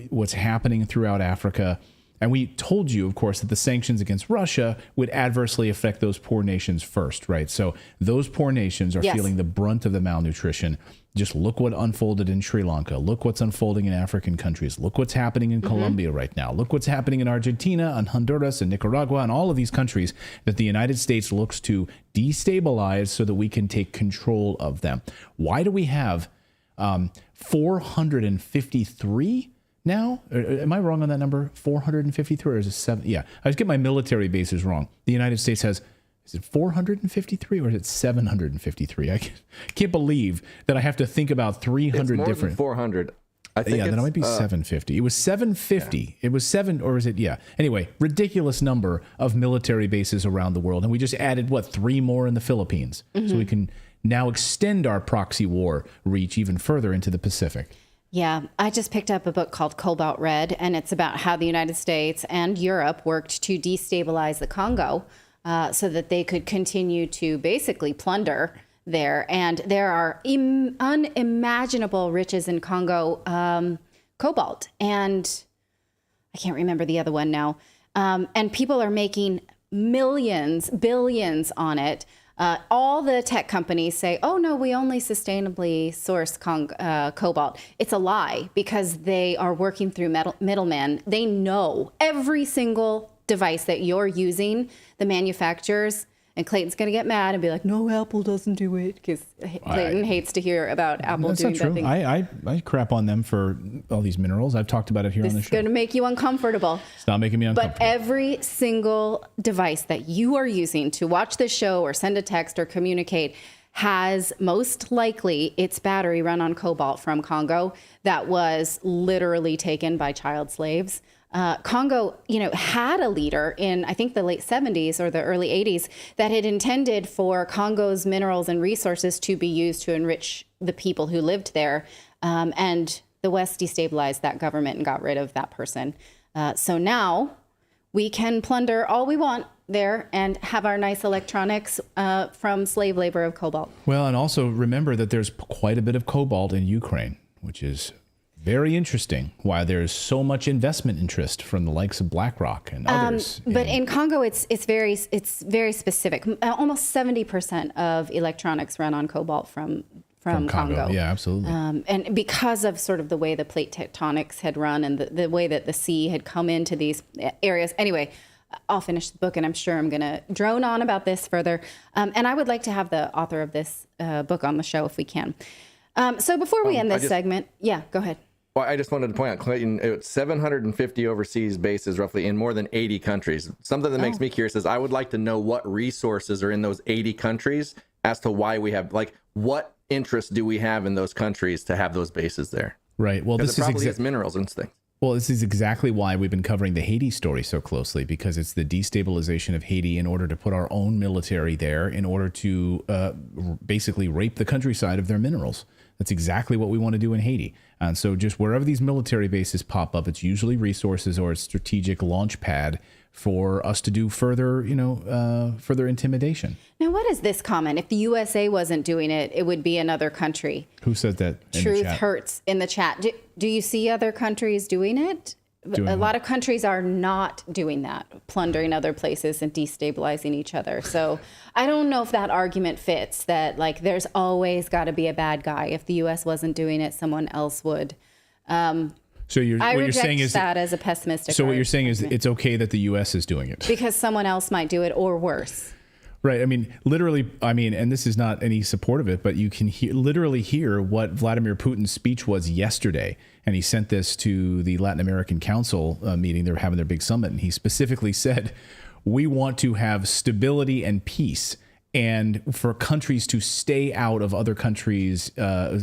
S3: what's happening throughout Africa. And we told you, of course, that the sanctions against Russia would adversely affect those poor nations first, right? So those poor nations are feeling the brunt of the malnutrition. Just look what unfolded in Sri Lanka. Look what's unfolding in African countries. Look what's happening in Colombia right now. Look what's happening in Argentina and Honduras and Nicaragua and all of these countries that the United States looks to destabilize so that we can take control of them. Why do we have 453 now? Am I wrong on that number? 453 or is it 7? Yeah, I just get my military bases wrong. The United States has, is it 453 or is it 753? I can't believe that I have to think about 300
S5: it's more
S3: different.
S5: Than 400. I think
S3: then it might be 750. It was 750. Yeah. It was 7, or is it? Yeah. Anyway, ridiculous number of military bases around the world. And we just added, 3 more in the Philippines. So we can now extend our proxy war reach even further into the Pacific.
S22: Yeah, I just picked up a book called Cobalt Red, and it's about how the United States and Europe worked to destabilize the Congo so that they could continue to basically plunder there. And there are unimaginable riches in Congo, cobalt, and I can't remember the other one now. And people are making millions, billions on it. All the tech companies say, oh, no, we only sustainably source cobalt. It's a lie because they are working through middlemen. They know every single device that you're using, the manufacturers, and Clayton's going to get mad and be like, no, Apple doesn't do it, because Clayton hates to hear about Apple doing
S3: bad things. I crap on them for all these minerals. I've talked about it here on the show.
S22: It's going to make you uncomfortable.
S3: It's not making me uncomfortable.
S22: But every single device that you are using to watch this show or send a text or communicate has most likely its battery run on cobalt from Congo that was literally taken by child slaves. Congo, had a leader in, I think, the late 70s or the early 80s that had intended for Congo's minerals and resources to be used to enrich the people who lived there. And the West destabilized that government and got rid of that person. So now we can plunder all we want there and have our nice electronics from slave labor of cobalt.
S3: Well, and also remember that there's quite a bit of cobalt in Ukraine, which is very interesting, why there's so much investment interest from the likes of BlackRock and others.
S22: But in Congo, it's very specific. Almost 70% of electronics run on cobalt from Congo.
S3: Yeah, absolutely.
S22: And because of sort of the way the plate tectonics had run and the way that the sea had come into these areas. Anyway, I'll finish the book, and I'm sure I'm going to drone on about this further. And I would like to have the author of this book on the show if we can. So before we end this segment, go ahead.
S5: Well, I just wanted to point out, Clayton, it's 750 overseas bases roughly in more than 80 countries. Something that makes me curious is I would like to know what resources are in those 80 countries as to why we have, what interest do we have in those countries to have those bases there?
S3: Right. Well, this
S5: it
S3: is
S5: probably has minerals and things.
S3: Well, this is exactly why we've been covering the Haiti story so closely, because it's the destabilization of Haiti in order to put our own military there, in order to basically rape the countryside of their minerals. That's exactly what we want to do in Haiti. And so just wherever these military bases pop up, it's usually resources or a strategic launch pad for us to do further, further intimidation.
S22: Now, what is this comment? If the USA wasn't doing it, it would be another country.
S3: Who said that in the
S22: Truth
S3: chat?
S22: hurts in the chat. Do you see other countries doing it? A lot of countries are not doing that, plundering other places and destabilizing each other. So I don't know if that argument fits, that like there's always got to be a bad guy. If the U.S. wasn't doing it, someone else would.
S3: So what you're saying is
S22: that as a pessimistic.
S3: So what you're saying is it's okay that the U.S. is doing it
S22: because someone else might do it or worse.
S3: Right. I mean, literally, and this is not any support of it, but you can literally hear what Vladimir Putin's speech was yesterday. And he sent this to the Latin American Council meeting. They were having their big summit. And he specifically said, we want to have stability and peace and for countries to stay out of other countries'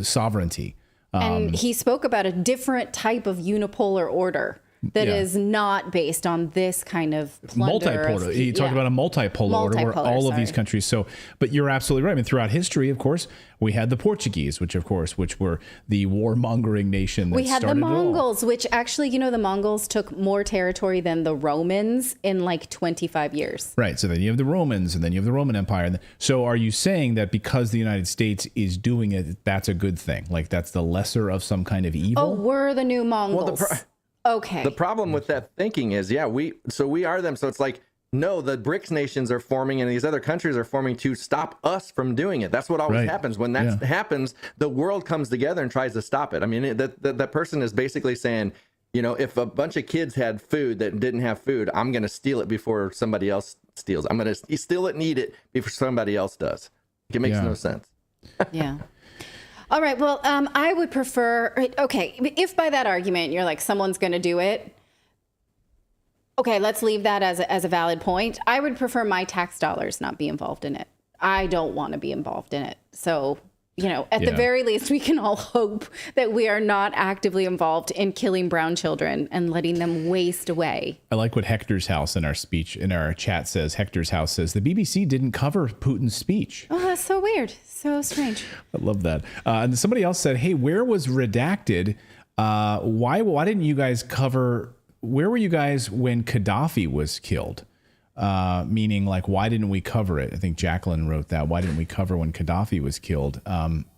S3: sovereignty.
S22: And he spoke about a different type of unipolar order that is not based on this kind of
S3: multipolar. You talk about a multipolar order where all of these countries. So, but you're absolutely right. I mean, throughout history, of course, we had the Portuguese, which were the warmongering nation. That
S22: we had the Mongols, which actually, the Mongols took more territory than the Romans in like 25 years.
S3: Right. So then you have the Romans, and then you have the Roman Empire. So are you saying that because the United States is doing it, that's a good thing? Like that's the lesser of some kind of evil?
S22: Oh, we're the new Mongols. Okay.
S5: The problem with that thinking is, we are them. So it's like, no, the BRICS nations are forming and these other countries are forming to stop us from doing it. That's what always happens. When that happens, the world comes together and tries to stop it. I mean, that person is basically saying, if a bunch of kids had food that didn't have food, I'm going to steal it before somebody else steals. I'm going to steal it and eat it before somebody else does. It makes no sense.
S22: Yeah. All right. Well, I would prefer, if by that argument you're like, someone's going to do it. Okay, let's leave that as a valid point. I would prefer my tax dollars not be involved in it. I don't want to be involved in it. So, at the very least, we can all hope that we are not actively involved in killing brown children and letting them waste away.
S3: I like what Hector's House in our chat says. Hector's House says the BBC didn't cover Putin's speech.
S22: Oh, that's so weird. So strange.
S3: I love that. And somebody else said, hey, where was Redacted? Why didn't you guys cover, where were you guys when Gaddafi was killed? Meaning, like, why didn't we cover it? I think Jacqueline wrote that. Why didn't we cover when Gaddafi was killed?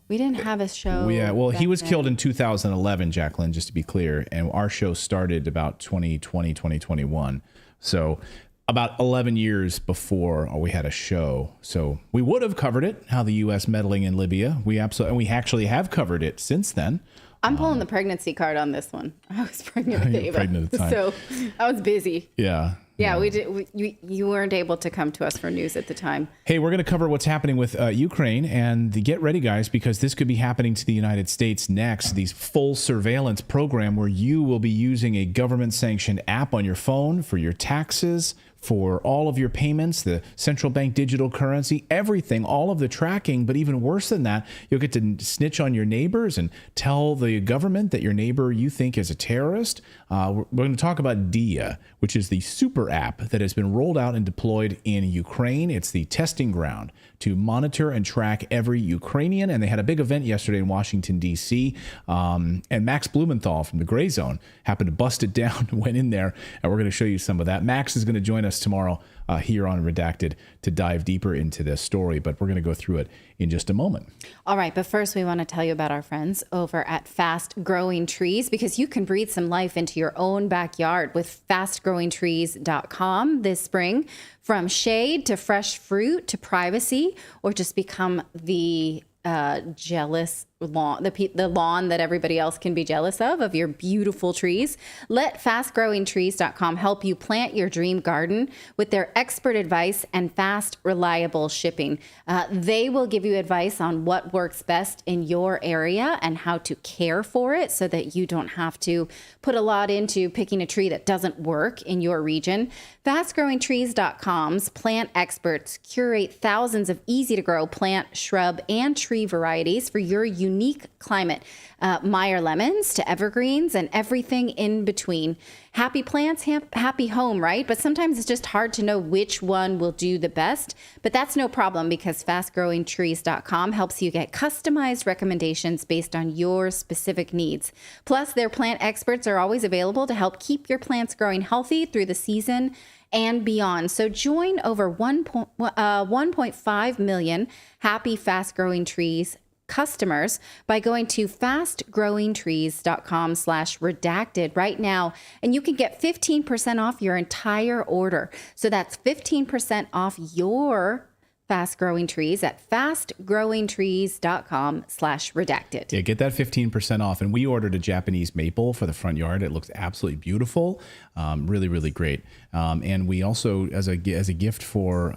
S22: We didn't have a show.
S3: Yeah, well, he was killed in 2011, Jacqueline, just to be clear. And our show started about 2020, 2021. So about 11 years before we had a show. So we would have covered it, how the U.S. meddling in Libya. We actually have covered it since then.
S22: I'm pulling the pregnancy card on this one. I was pregnant with Ava.
S3: Pregnant at the time.
S22: So I was busy.
S3: Yeah.
S22: Yeah, we did. You weren't able to come to us for news at the time.
S3: Hey, we're going to cover what's happening with Ukraine, and get ready, guys, because this could be happening to the United States next. These full surveillance program where you will be using a government-sanctioned app on your phone for your taxes, for all of your payments, the central bank digital currency, everything, all of the tracking. But even worse than that, you'll get to snitch on your neighbors and tell the government that your neighbor you think is a terrorist. We're going to talk about DIAA, which is the super app that has been rolled out and deployed in Ukraine. It's the testing ground to monitor and track every Ukrainian. And they had a big event yesterday in Washington, D.C. And Max Blumenthal from the Gray Zone happened to bust it down and went in there. And we're going to show you some of that. Max is going to join us tomorrow here on Redacted to dive deeper into this story. But we're going to go through it in just a moment.
S22: All right. But first, we want to tell you about our friends over at Fast Growing Trees, because you can breathe some life into your own backyard with fastgrowingtrees.com this spring. From shade to fresh fruit to privacy, or just become the jealous lawn, the lawn that everybody else can be jealous of your beautiful trees. Let fastgrowingtrees.com help you plant your dream garden with their expert advice and fast, reliable shipping. They will give you advice on what works best in your area and how to care for it so that you don't have to put a lot into picking a tree that doesn't work in your region. Fastgrowingtrees.com's plant experts curate thousands of easy to grow plant, shrub, and tree varieties for your unique unique climate. Meyer lemons to evergreens and everything in between. Happy plants, happy home, right? But sometimes it's just hard to know which one will do the best. But that's no problem because fastgrowingtrees.com helps you get customized recommendations based on your specific needs. Plus, their plant experts are always available to help keep your plants growing healthy through the season and beyond. So join over 1.5 million happy Fast Growing Trees customers by going to fastgrowingtrees.com/redacted right now, and you can get 15% off your entire order. So that's 15% off your Fast Growing Trees at fastgrowingtrees.com/redacted.
S3: Yeah, get that 15% off. And we ordered a Japanese maple for the front yard. It looks absolutely beautiful. Really, really great. And we also, as a gift for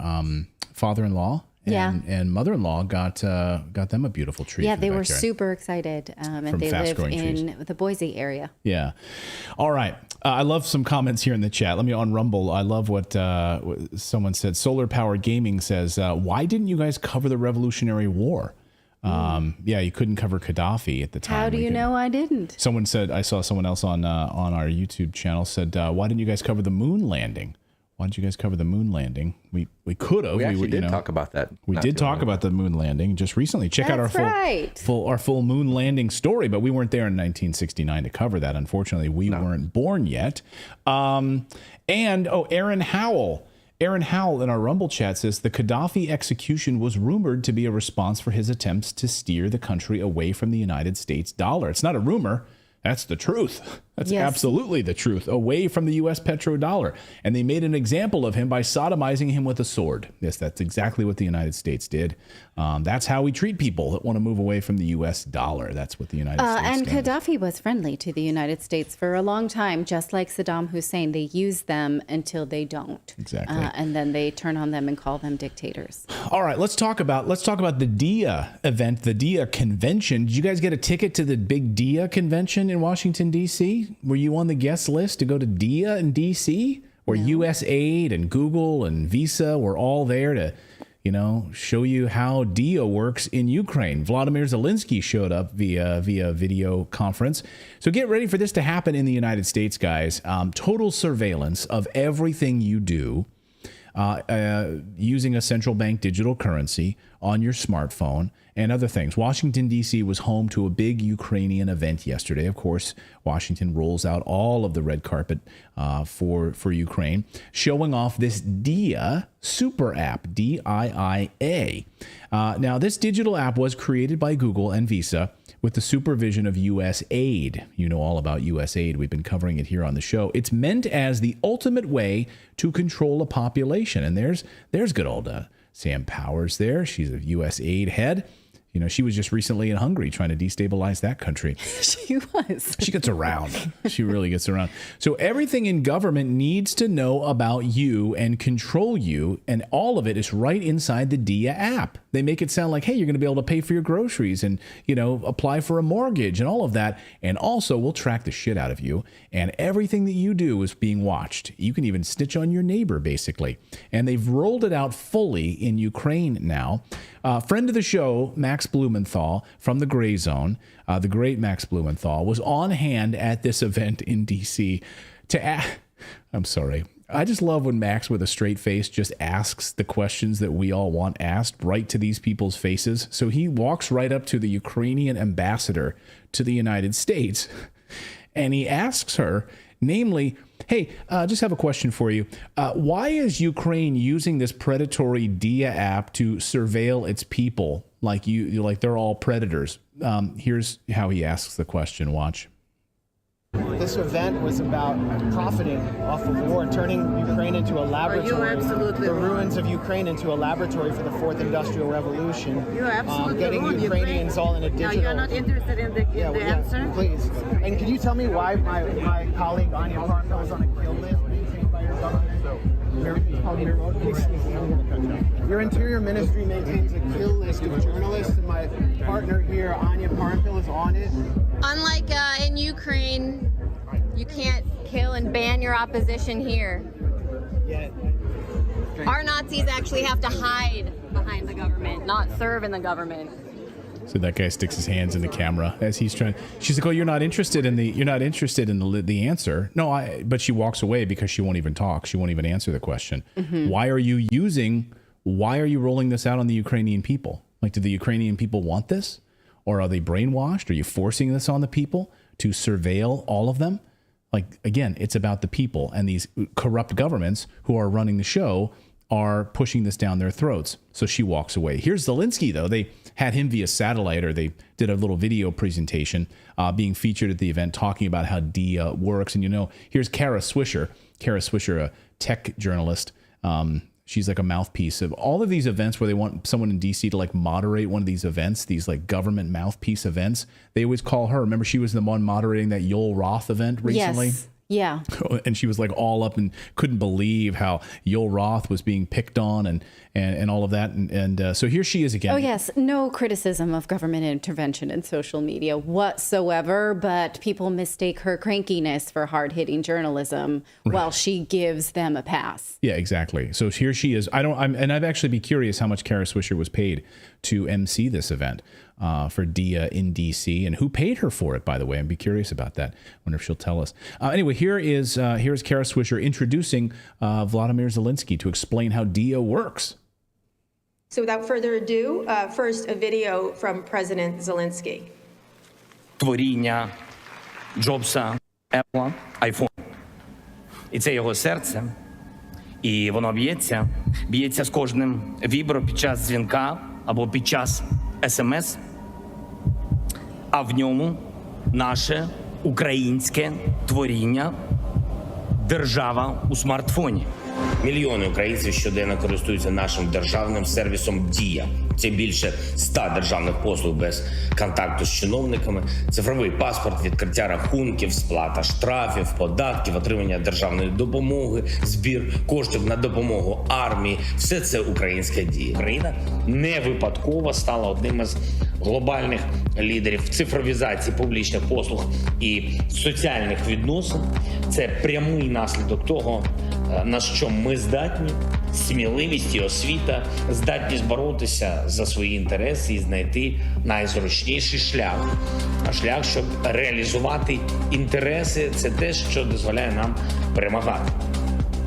S3: father-in-law and mother-in-law, got them a beautiful tree.
S22: Yeah,
S3: for the
S22: they were
S3: backyard.
S22: super excited. And they live in the Boise area.
S3: Yeah. All right. I love some comments here in the chat. Let me on Rumble. I love what someone said. Solar Power Gaming says, why didn't you guys cover the Revolutionary War? Yeah, you couldn't cover Gaddafi at the time.
S22: How do you know I didn't?
S3: Someone said, I saw someone else on our YouTube channel said, why didn't you guys cover the moon landing? Why didn't you guys cover the moon landing? We could have.
S5: We actually did talk about that.
S3: We did talk about the moon landing just recently. Check out our full moon landing story, but we weren't there in 1969 to cover that. Unfortunately, we weren't born yet. Aaron Howell. Aaron Howell in our Rumble chat says the Gaddafi execution was rumored to be a response for his attempts to steer the country away from the United States dollar. It's not a rumor. That's the truth. That's absolutely the truth. Away from the U.S. petrodollar. And they made an example of him by sodomizing him with a sword. Yes, that's exactly what the United States did. That's how we treat people that want to move away from the U.S. dollar. That's what the United States
S22: And
S3: does.
S22: Gaddafi was friendly to the United States for a long time, just like Saddam Hussein. They use them until they don't.
S3: Exactly.
S22: And then they turn on them and call them dictators.
S3: All right, let's talk about the DIAA event, the DIAA Convention. Did you guys get a ticket to the big DIAA Convention in Washington, D.C.? Were you on the guest list to go to DIAA in D.C.? Where USAID and Google and Visa were all there to, show you how DIAA works in Ukraine. Vladimir Zelensky showed up via video conference. So get ready for this to happen in the United States, guys. Total surveillance of everything you do. Using a central bank digital currency on your smartphone and other things. Washington, D.C. was home to a big Ukrainian event yesterday. Of course, Washington rolls out all of the red carpet for Ukraine, showing off this DIAA super app, DIAA. Now, this digital app was created by Google and Visa with the supervision of USAID. You know all about USAID. We've been covering it here on the show. It's meant as the ultimate way to control a population. And there's good old Sam Powers there. She's a USAID head. She was just recently in Hungary trying to destabilize that country.
S22: She was.
S3: She gets around. She really gets around. So everything in government needs to know about you and control you, and all of it is right inside the DIAA app. They make it sound like, hey, you're going to be able to pay for your groceries and, apply for a mortgage and all of that. And also, we'll track the shit out of you. And everything that you do is being watched. You can even snitch on your neighbor, basically. And they've rolled it out fully in Ukraine now. Friend of the show, Max Blumenthal from the Gray Zone, the great Max Blumenthal, was on hand at this event in D.C. I'm sorry. I just love when Max, with a straight face, just asks the questions that we all want asked right to these people's faces. So he walks right up to the Ukrainian ambassador to the United States, and he asks her, namely, hey, just have a question for you. Why is Ukraine using this predatory DIAA app to surveil its people like they're all predators? Here's how he asks the question. Watch.
S6: This event was about profiting off of war, turning Ukraine into a laboratory, the ruins of Ukraine into a laboratory for the fourth industrial revolution.
S4: You're absolutely
S6: getting
S4: wrong.
S6: Ukrainians all in a digital...
S4: Now, you're not interested in the answer?
S6: Please. And can you tell me why my colleague Anya Parnell is on a kill list maintained by your government? Your Interior Ministry maintains a kill list of journalists, and my partner here, Anya Parnell, is on it.
S7: Unlike in Ukraine, you can't kill and ban your opposition here. Our Nazis actually have to hide behind the government, not serve in the government.
S3: So that guy sticks his hands in the camera as he's trying. She's like, "Oh, you're not interested in the answer." No, but she walks away because she won't even talk. She won't even answer the question.
S22: Mm-hmm.
S3: Why are you rolling this out on the Ukrainian people? Like, do the Ukrainian people want this? Or are they brainwashed? Are you forcing this on the people to surveil all of them? Like, again, it's about the people, and these corrupt governments who are running the show are pushing this down their throats. So she walks away. Here's Zelensky, though. They had him via satellite, or they did a little video presentation being featured at the event talking about how DIA works. And, here's Kara Swisher. Kara Swisher, a tech journalist. She's like a mouthpiece of all of these events where they want someone in DC to like moderate one of these events, these like government mouthpiece events. They always call her. Remember, she was the one moderating that Yoel Roth event recently?
S22: Yes. Yeah.
S3: And she was like all up and couldn't believe how Yoel Roth was being picked on and all of that. And so here she is again.
S22: Oh, yes. No criticism of government intervention in social media whatsoever, but people mistake her crankiness for hard-hitting journalism while she gives them a pass.
S3: Yeah, exactly. So here she is. And I'd actually be curious how much Kara Swisher was paid to MC this event for DIA in DC, and who paid her for it, by the way. I'd be curious about that. Wonder if she'll tell us. Anyway, here's Kara Swisher introducing Vladimir Zelensky to explain how DIA works.
S8: So without further ado, first a video from President Zelensky.
S9: Творіння Джобса, Apple, iPhone. І це його серце. І воно б'ється з кожним вібро під час дзвінка або під час СМС. А в ньому наше українське творіння «Держава у смартфоні».
S23: Мільйони українців щоденно користуються нашим державним сервісом «Дія». Це більше 100 державних послуг без контакту з чиновниками, цифровий паспорт, відкриття рахунків, сплата штрафів, податків, отримання державної допомоги, збір коштів на допомогу армії. Все це українська дія. Україна не випадково стала одним із глобальних лідерів в цифровізації публічних послуг і соціальних відносин. Це прямий наслідок того, на що ми здатні, сміливість і освіта, здатність боротися за свої інтереси і знайти найзручніший шлях. А шлях, щоб реалізувати інтереси, це те, що дозволяє нам перемагати.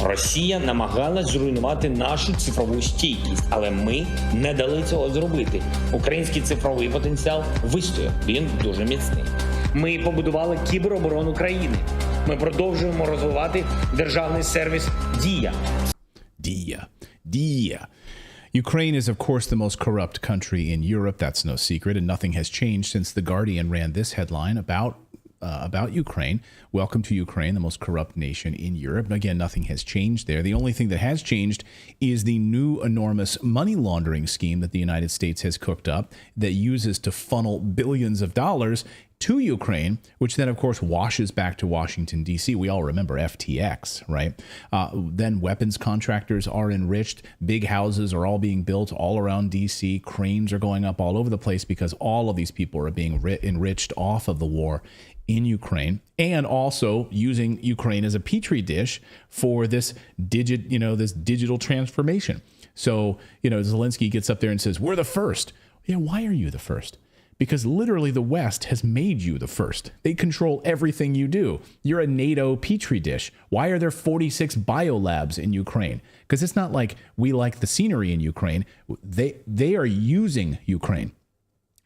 S23: Росія намагалась зруйнувати нашу цифрову стійкість, але ми не дали цього зробити. Український цифровий потенціал вистояв, він дуже міцний. Ми побудували кібероборону країни. Ми продовжуємо розвивати державний сервіс «Дія».
S3: DIA. Ukraine is, of course, the most corrupt country in Europe. That's no secret, and nothing has changed since The Guardian ran this headline about Ukraine. Welcome to Ukraine, the most corrupt nation in Europe. And again, nothing has changed there. The only thing that has changed is the new enormous money laundering scheme that the United States has cooked up that uses to funnel billions of dollars to Ukraine, which then, of course, washes back to Washington, D.C. We all remember FTX, right? Then weapons contractors are enriched. Big houses are all being built all around D.C. Cranes are going up all over the place because all of these people are being enriched off of the war in Ukraine, and also using Ukraine as a petri dish for this digital transformation. So, Zelensky gets up there and says, "We're the first." Yeah, why are you the first? Because literally the West has made you the first. They control everything you do. You're a NATO petri dish. Why are there 46 biolabs in Ukraine? Because it's not like we like the scenery in Ukraine. They are using Ukraine.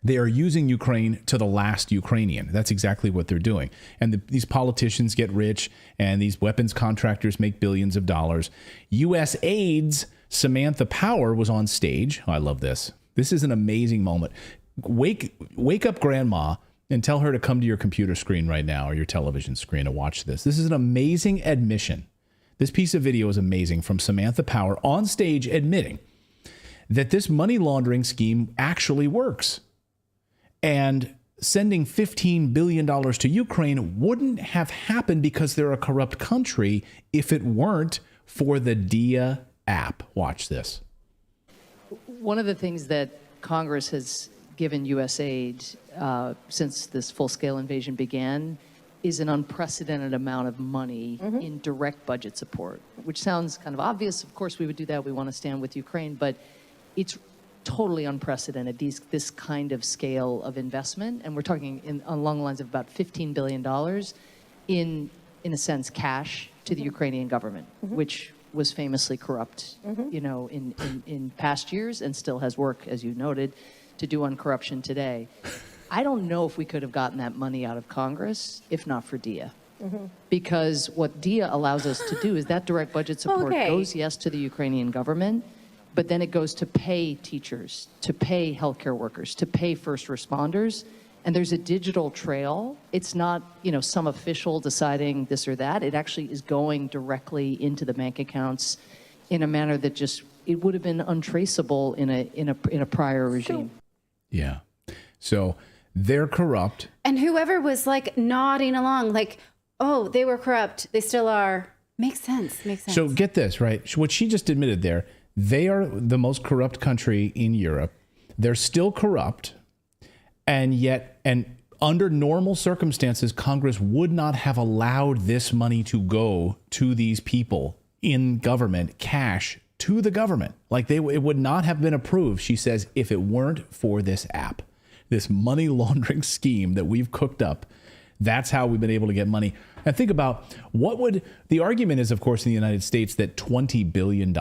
S3: They are using Ukraine to the last Ukrainian. That's exactly what they're doing. And these politicians get rich, and these weapons contractors make billions of dollars. U.S. aides Samantha Power was on stage. Oh, I love this. This is an amazing moment. Wake up grandma and tell her to come to your computer screen right now, or your television screen, and watch this. This is an amazing admission. This piece of video is amazing, from Samantha Power on stage admitting that this money laundering scheme actually works. And sending $15 billion to Ukraine wouldn't have happened because they're a corrupt country if it weren't for the DIA app. Watch this.
S24: One of the things that Congress has given U.S. aid since this full-scale invasion began is an unprecedented amount of money in direct budget support, which sounds kind of obvious. Of course, we would do that. We want to stand with Ukraine, but it's totally unprecedented, this kind of scale of investment. And we're talking along the lines of about $15 billion in a sense, cash to the Ukrainian government, which was famously corrupt, in past years and still has work, as you noted, to do on corruption today. I don't know if we could have gotten that money out of Congress if not for DIA. Because what DIA allows us to do is that direct budget support goes, yes, to the Ukrainian government, but then it goes to pay teachers, to pay healthcare workers, to pay first responders. And there's a digital trail. It's not, some official deciding this or that. It actually is going directly into the bank accounts in a manner that it would have been untraceable in a prior regime.
S3: Yeah. So they're corrupt.
S22: And whoever was like nodding along, like, oh, they were corrupt, they still are. Makes sense.
S3: So get this, right? What she just admitted there, they are the most corrupt country in Europe. They're still corrupt. And yet, under normal circumstances, Congress would not have allowed this money to go to these people in government, cash to the government. Like it would not have been approved, she says, if it weren't for this app, this money laundering scheme that we've cooked up. That's how we've been able to get money. And think about the argument is, of course, in the United States that $20 billion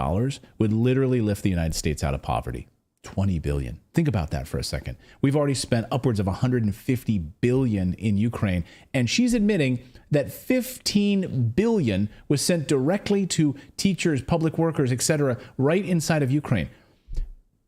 S3: would literally lift the United States out of poverty. 20 billion. Think about that for a second. We've already spent upwards of 150 billion in Ukraine, and she's admitting that 15 billion was sent directly to teachers, public workers, etc., right inside of Ukraine.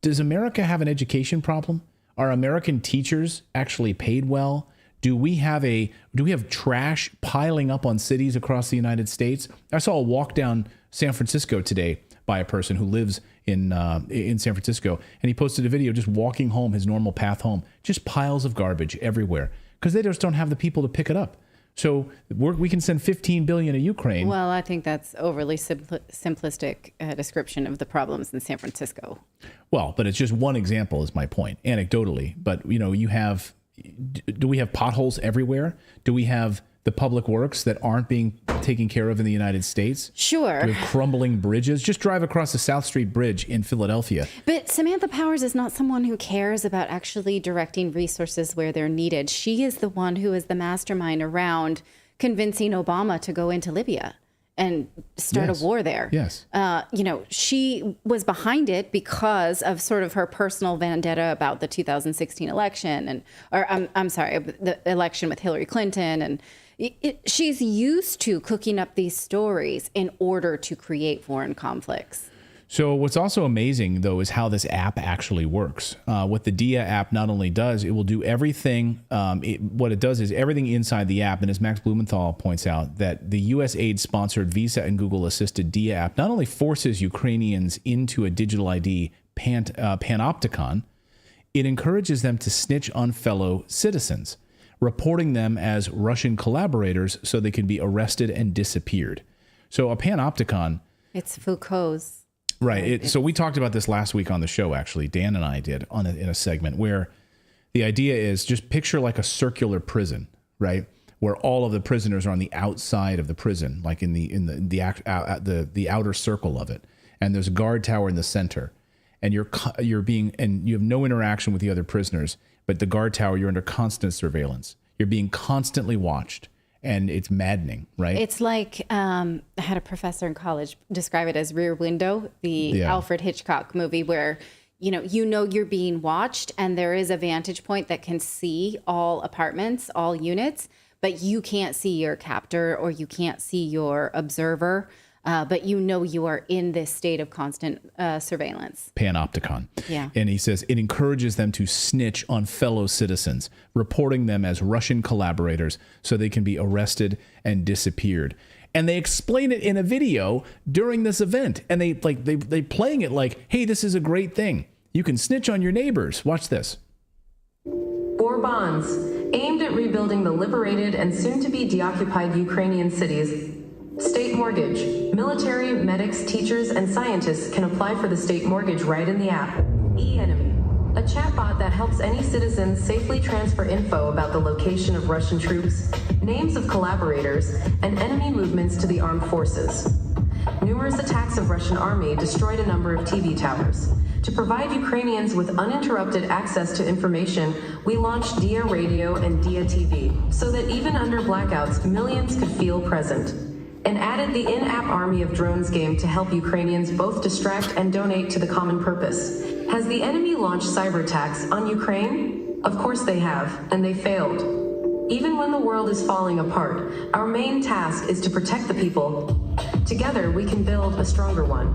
S3: Does America have an education problem? Are American teachers actually paid well? Do we have trash piling up on cities across the United States? I saw a walk down San Francisco today by a person who lives in San Francisco, and he posted a video just walking home, his normal path home, just piles of garbage everywhere because they just don't have the people to pick it up. So we can send $15 billion to Ukraine.
S22: Well, I think that's overly simplistic description of the problems in San Francisco.
S3: Well, but it's just one example, is my point, anecdotally. But do we have potholes everywhere? Do we have the public works that aren't being taken care of in the United States?
S22: Sure.
S3: Do we have crumbling bridges? Just drive across the South Street Bridge in Philadelphia.
S22: But Samantha Powers is not someone who cares about actually directing resources where they're needed. She is the one who is the mastermind around convincing Obama to go into Libya and start a war there.
S3: Yes.
S22: She was behind it because of sort of her personal vendetta about the 2016 election the election with Hillary Clinton. And she's used to cooking up these stories in order to create foreign conflicts.
S3: So what's also amazing, though, is how this app actually works. What the DIA app not only does, it will do everything. What it does is everything inside the app. And as Max Blumenthal points out, that the USAID-sponsored Visa and Google-assisted DIA app not only forces Ukrainians into a digital ID panopticon, it encourages them to snitch on fellow citizens, reporting them as Russian collaborators so they can be arrested and disappeared. So a panopticon...
S22: It's Foucault's.
S3: Right. So we talked about this last week on the show, actually. Dan and I did in a segment where the idea is just picture like a circular prison, right? Where all of the prisoners are on the outside of the prison, like in the outer circle of it. And there's a guard tower in the center. And you have no interaction with the other prisoners, but the guard tower, you're under constant surveillance. You're being constantly watched. And it's maddening, right?
S22: It's like, I had a professor in college describe it as Rear Window, the Alfred Hitchcock movie where, you're being watched and there is a vantage point that can see all apartments, all units, but you can't see your captor or you can't see your observer. But you are in this state of constant surveillance.
S3: Panopticon.
S22: Yeah.
S3: And he says it encourages them to snitch on fellow citizens, reporting them as Russian collaborators so they can be arrested and disappeared. And they explain it in a video during this event. And they playing it like, hey, this is a great thing. You can snitch on your neighbors. Watch this.
S10: War bonds aimed at rebuilding the liberated and soon-to-be deoccupied Ukrainian cities. State mortgage. Military, medics, teachers, and scientists can apply for the state mortgage right in the app. E-Enemy, a chatbot that helps any citizen safely transfer info about the location of Russian troops, names of collaborators, and enemy movements to the armed forces. Numerous attacks of Russian army destroyed a number of TV towers. To provide Ukrainians with uninterrupted access to information, we launched DIA Radio and DIA TV, so that even under blackouts, millions could feel present. And added the in-app Army of Drones game to help Ukrainians both distract and donate to the common purpose. Has the enemy launched cyber attacks on Ukraine? Of course they have, and they failed. Even when the world is falling apart, our main task is to protect the people. Together, we can build a stronger one.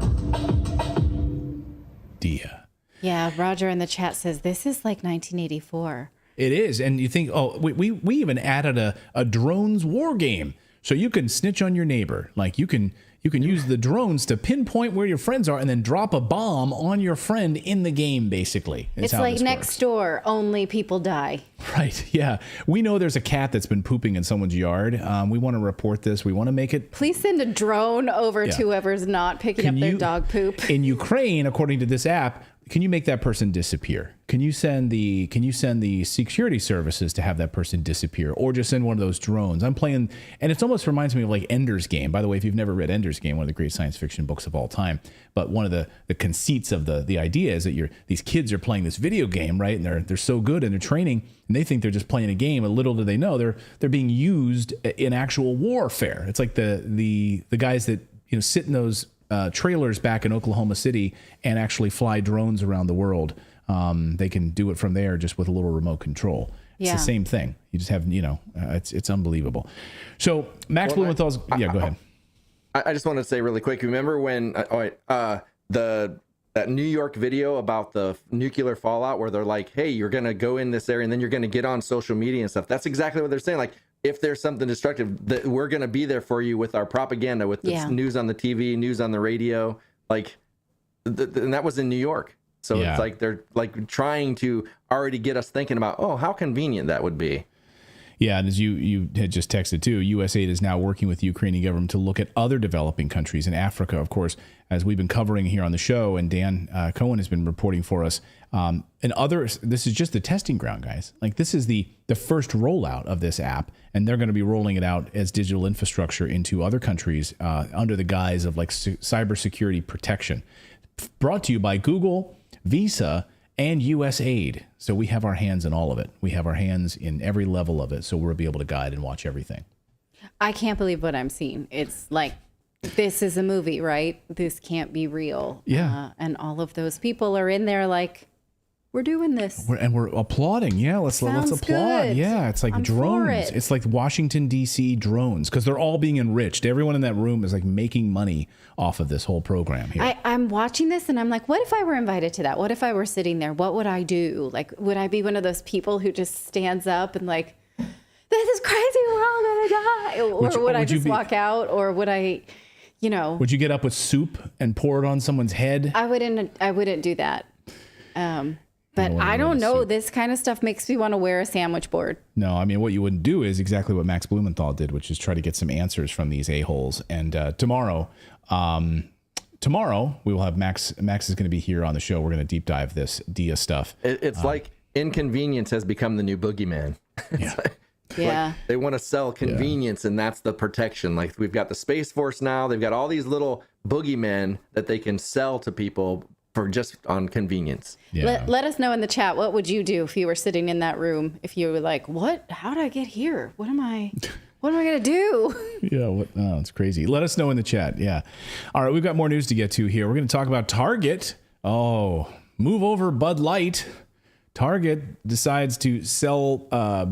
S3: DIA.
S22: Yeah, Roger in the chat says this is like 1984.
S3: It is. And you think, oh, we even added a drones war game. So you can snitch on your neighbor. Like you can use the drones to pinpoint where your friends are and then drop a bomb on your friend in the game, basically.
S22: It's like next door, only people die.
S3: Right. Yeah. We know there's a cat that's been pooping in someone's yard. We want to report this. We want to make it.
S22: Please send a drone over to whoever's not picking up their dog poop.
S3: In Ukraine, according to this app, can you make that person disappear? Can you send the security services to have that person disappear, or just send one of those drones? I'm playing, and it almost reminds me of like Ender's Game. By the way, if you've never read Ender's Game, one of the great science fiction books of all time, but one of the conceits of the idea is that these kids are playing this video game, right? And they're so good and they're training, and they think they're just playing a game. And little do they know they're being used in actual warfare. It's like the guys that sit in those trailers back in Oklahoma City and actually fly drones around the world. They can do it from there just with a little remote contrral. It's the same thing. You just have, it's unbelievable. So Max Blumenthal's, go ahead.
S5: I just want to say really quick. Remember when that New York video about the nuclear fallout where they're like, hey, you're going to go in this area and then you're going to get on social media and stuff. That's exactly what they're saying. Like, if there's something destructive, that we're going to be there for you with our propaganda, with the news on the TV, news on the radio, like, and that was in New York. So it's like they're like trying to already get us thinking about, oh, how convenient that would be.
S3: Yeah, and as you had just texted too, USAID is now working with the Ukrainian government to look at other developing countries in Africa, of course, as we've been covering here on the show, and Dan Cohen has been reporting for us. And others, this is just the testing ground, guys. Like this is the first rollout of this app, and they're going to be rolling it out as digital infrastructure into other countries under the guise of like cybersecurity protection. Brought to you by Google, Visa, and USAID. So we have our hands in all of it. We have our hands in every level of it. So we'll be able to guide and watch everything.
S22: I can't believe what I'm seeing. It's like, this is a movie, right? This can't be real.
S3: Yeah.
S22: And all of those people are in there like, we're doing this.
S3: We're applauding. Yeah, let's applaud.
S22: Good.
S3: Yeah, it's like
S22: I'm
S3: drones.
S22: for it.
S3: It's like Washington, D.C. drones, because they're all being enriched. Everyone in that room is like making money off of this whole program here.
S22: I'm watching this and I'm like, what if I were invited to that? What if I were sitting there? What would I do? Like, would I be one of those people who just stands up and like, this is crazy, we're all gonna die? Or would I just walk out? Or would I,
S3: Would you get up with soup and pour it on someone's head?
S22: I wouldn't do that. But I don't know. This kind of stuff makes me want to wear a sandwich board.
S3: No, I mean, what you wouldn't do is exactly what Max Blumenthal did, which is try to get some answers from these a-holes. And tomorrow we will have Max. Max is going to be here on the show. We're going to deep dive this DIA stuff.
S5: It's like inconvenience has become the new boogeyman.
S3: Yeah.
S22: Yeah.
S5: They want to sell convenience, and that's the protection. Like we've got the Space Force now. They've got all these little boogeymen that they can sell to people for just on convenience.
S22: Yeah. Let us know in the chat, what would you do if you were sitting in that room? If you were like, what? How did I get here? What am I going to do?
S3: Yeah, it's crazy. Let us know in the chat. Yeah. All right, we've got more news to get to here. We're going to talk about Target. Oh, move over Bud Light. Target decides to sell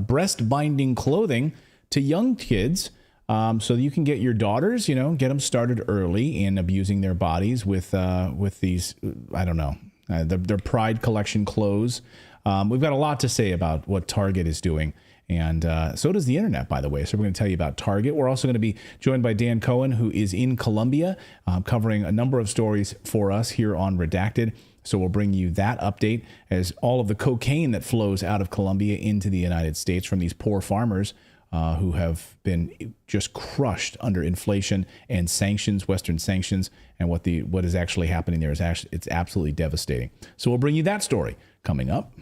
S3: breast binding clothing to young kids. So you can get your daughters, get them started early in abusing their bodies with these, I don't know, their Pride collection clothes. We've got a lot to say about what Target is doing. And so does the internet, by the way. So we're going to tell you about Target. We're also going to be joined by Dan Cohen, who is in Colombia, covering a number of stories for us here on Redacted. So we'll bring you that update as all of the cocaine that flows out of Colombia into the United States from these poor farmers who have been just crushed under inflation and sanctions, Western sanctions, and what is actually happening there is it's absolutely devastating. So we'll bring you that story coming up.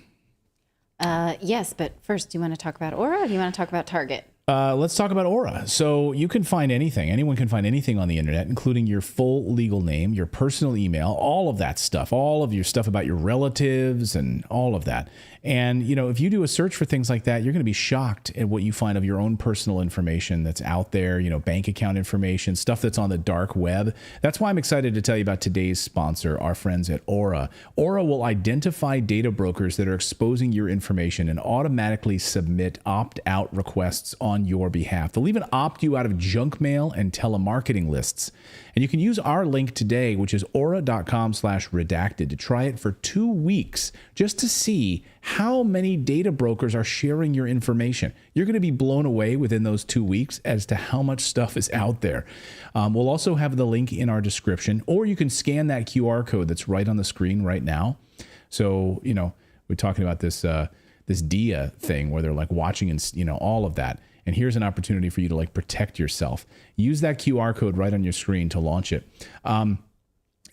S22: Yes, but first, do you want to talk about Aura or do you want to talk about Target?
S3: Let's talk about Aura. So you can find anything. Anyone can find anything on the internet, including your full legal name, your personal email, all of that stuff, all of your stuff about your relatives and all of that. And, you know, if you do a search for things like that, you're going to be shocked at what you find of your own personal information that's out there, you know, bank account information, stuff that's on the dark web. That's why I'm excited to tell you about today's sponsor, our friends at Aura. Aura will identify data brokers that are exposing your information and automatically submit opt-out requests on your behalf. They'll even opt you out of junk mail and telemarketing lists. And you can use our link today, which is aura.com/redacted, to try it for 2 weeks just to see how many data brokers are sharing your information. You're going to be blown away within those 2 weeks as to how much stuff is out there. We'll also have the link in our description, or you can scan that QR code that's right on the screen right now. So, you know, we're talking about this DIA thing where they're like watching and, you know, all of that. And here's an opportunity for you to like protect yourself. Use that QR code right on your screen to launch it.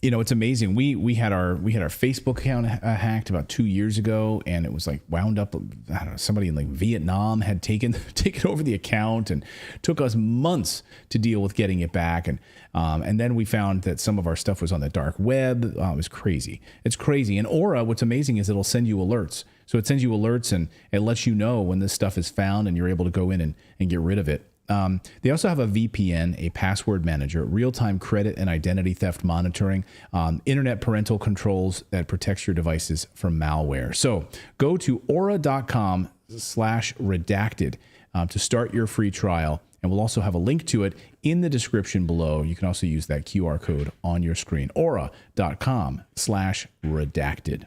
S3: You know, it's amazing. We had our Facebook account hacked about 2 years ago, and it was like wound up. I don't know, somebody in like Vietnam had taken over the account, and took us months to deal with getting it back. And then we found that some of our stuff was on the dark web. It was crazy. It's crazy. And Aura, what's amazing is it'll send you alerts. So it sends you alerts and it lets you know when this stuff is found, and you're able to go in and get rid of it. They also have a VPN, a password manager, real-time credit and identity theft monitoring, internet parental controls that protects your devices from malware. So go to aura.com/redacted to start your free trial. And we'll also have a link to it in the description below. You can also use that QR code on your screen, aura.com/redacted.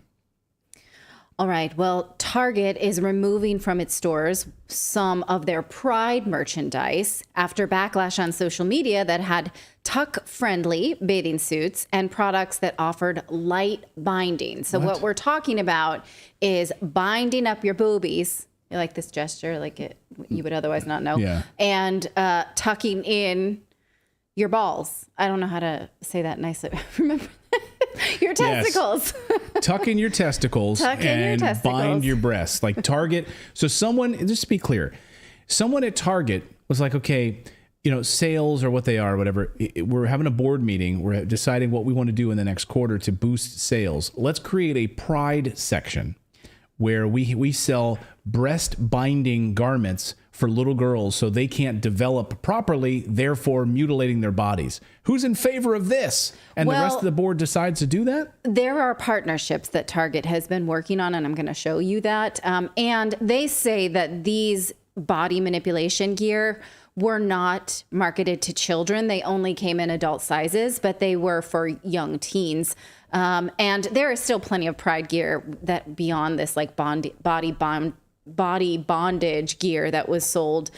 S22: All right. Well, Target is removing from its stores some of their Pride merchandise after backlash on social media that had tuck-friendly bathing suits and products that offered light binding. So what we're talking about is binding up your boobies. You like this gesture, like it you would otherwise not know.
S3: Yeah.
S22: And tucking in your balls. I don't know how to say that nicely. Remember your testicles.
S3: Yes. Tuck in your testicles and bind your breasts. Like Target. So someone, just to be clear, someone at Target was like, okay, you know, sales or what they are, whatever. We're having a board meeting. We're deciding what we want to do in the next quarter to boost sales. Let's create a Pride section where we sell breast binding garments for little girls so they can't develop properly, therefore mutilating their bodies. Who's in favor of this? And the rest of the board decides to do that?
S22: There are partnerships that Target has been working on, and I'm going to show you that. And they say that these body manipulation gear were not marketed to children. They only came in adult sizes, but they were for young teens. And there is still plenty of Pride gear that beyond this, like body bondage gear that was sold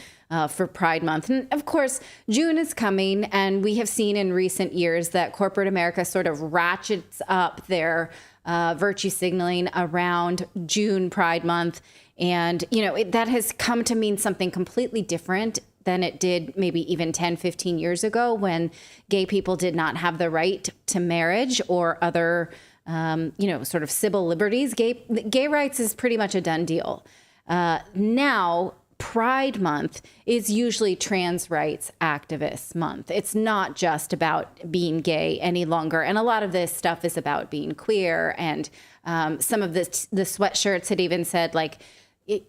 S22: for Pride Month. And of course, June is coming, and we have seen in recent years that corporate America sort of ratchets up their virtue signaling around June Pride Month. And, you know, that has come to mean something completely different than it did maybe even 10, 15 years ago, when gay people did not have the right to marriage or other, you know, sort of civil liberties. Gay rights is pretty much a done deal. Now, Pride Month is usually trans rights activists month. It's not just about being gay any longer. And a lot of this stuff is about being queer. And some of the sweatshirts had even said, like,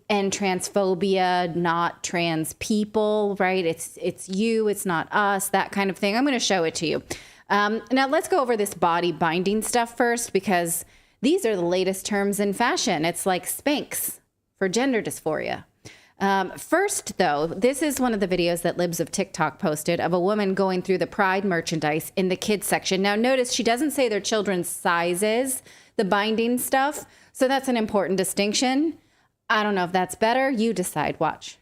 S22: end transphobia, not trans people, right? It's you, it's not us, that kind of thing. I'm going to show it to you. Now, let's go over this body binding stuff first, because these are the latest terms in fashion. It's like Spanx for gender dysphoria. First, though, this is one of the videos that Libs of TikTok posted of a woman going through the Pride merchandise in the kids section. Now, notice she doesn't say their children's sizes, the binding stuff. So that's an important distinction. I don't know if that's better. You decide. Watch.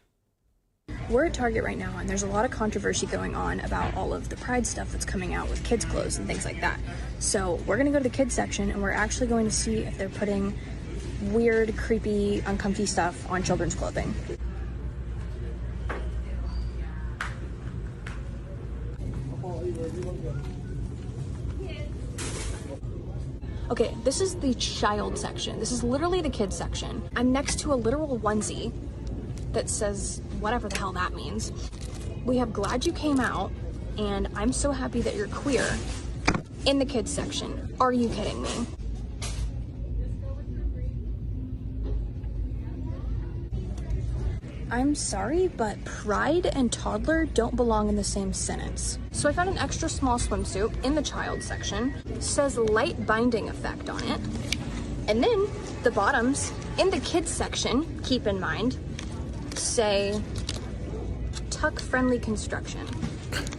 S11: We're at Target right now, and there's a lot of controversy going on about all of the Pride stuff that's coming out with kids' clothes and things like that. So we're going to go to the kids section, and we're actually going to see if they're putting weird, creepy, uncomfy stuff on children's clothing. Okay, this is the child section. This is literally the kids section. I'm next to a literal onesie that says whatever the hell that means. We have glad you came out, and I'm so happy that you're queer in the kids section. Are you kidding me? I'm sorry, but pride and toddler don't belong in the same sentence. So I found an extra small swimsuit in the child section. It says light binding effect on it. And then the bottoms in the kids section, keep in mind, say tuck friendly construction.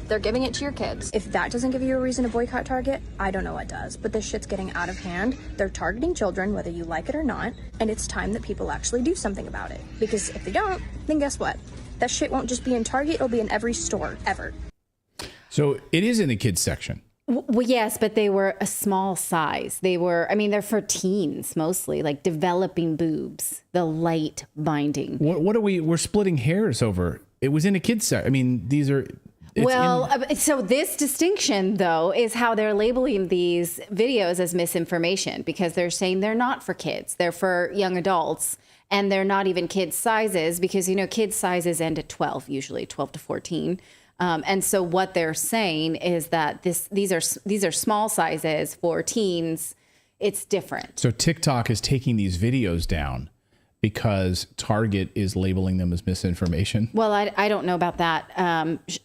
S11: They're giving it to your kids. If that doesn't give you a reason to boycott Target, I don't know what does. But this shit's getting out of hand. They're targeting children, whether you like it or not. And it's time that people actually do something about it. Because if they don't, then guess what? That shit won't just be in Target, it'll be in every store, ever.
S3: So it is in the kids section.
S22: Well, yes, but they were a small size. They're for teens mostly, like developing boobs, the light binding.
S3: We're splitting hairs over. It was in a kids section. These are...
S22: So this distinction, though, is how they're labeling these videos as misinformation, because they're saying they're not for kids. They're for young adults, and they're not even kids sizes, because, kids sizes end at 12, usually 12 to 14. And so what they're saying is that these are small sizes for teens. It's different.
S3: So TikTok is taking these videos down because Target is labeling them as misinformation.
S22: Well, I don't know about that.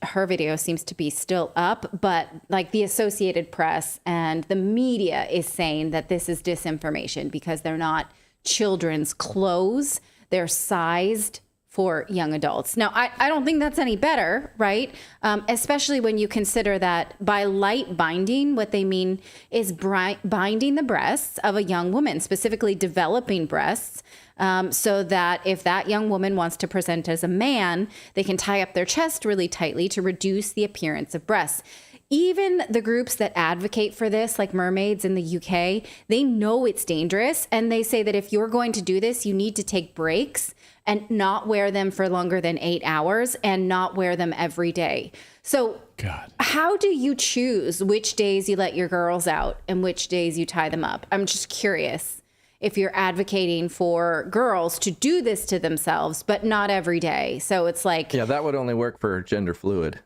S22: Her video seems to be still up, but like the Associated Press and the media is saying that this is disinformation because they're not children's clothes. They're sized for young adults. Now, I don't think that's any better, right? Especially when you consider that by light binding, what they mean is binding the breasts of a young woman, specifically developing breasts, so that if that young woman wants to present as a man, they can tie up their chest really tightly to reduce the appearance of breasts. Even the groups that advocate for this, like Mermaids in the UK, they know it's dangerous. And they say that if you're going to do this, you need to take breaks and not wear them for longer than 8 hours and not wear them every day. So how do you choose which days you let your girls out and which days you tie them up? I'm just curious if you're advocating for girls to do this to themselves, but not every day. So it's like...
S5: Yeah, that would only work for gender fluid.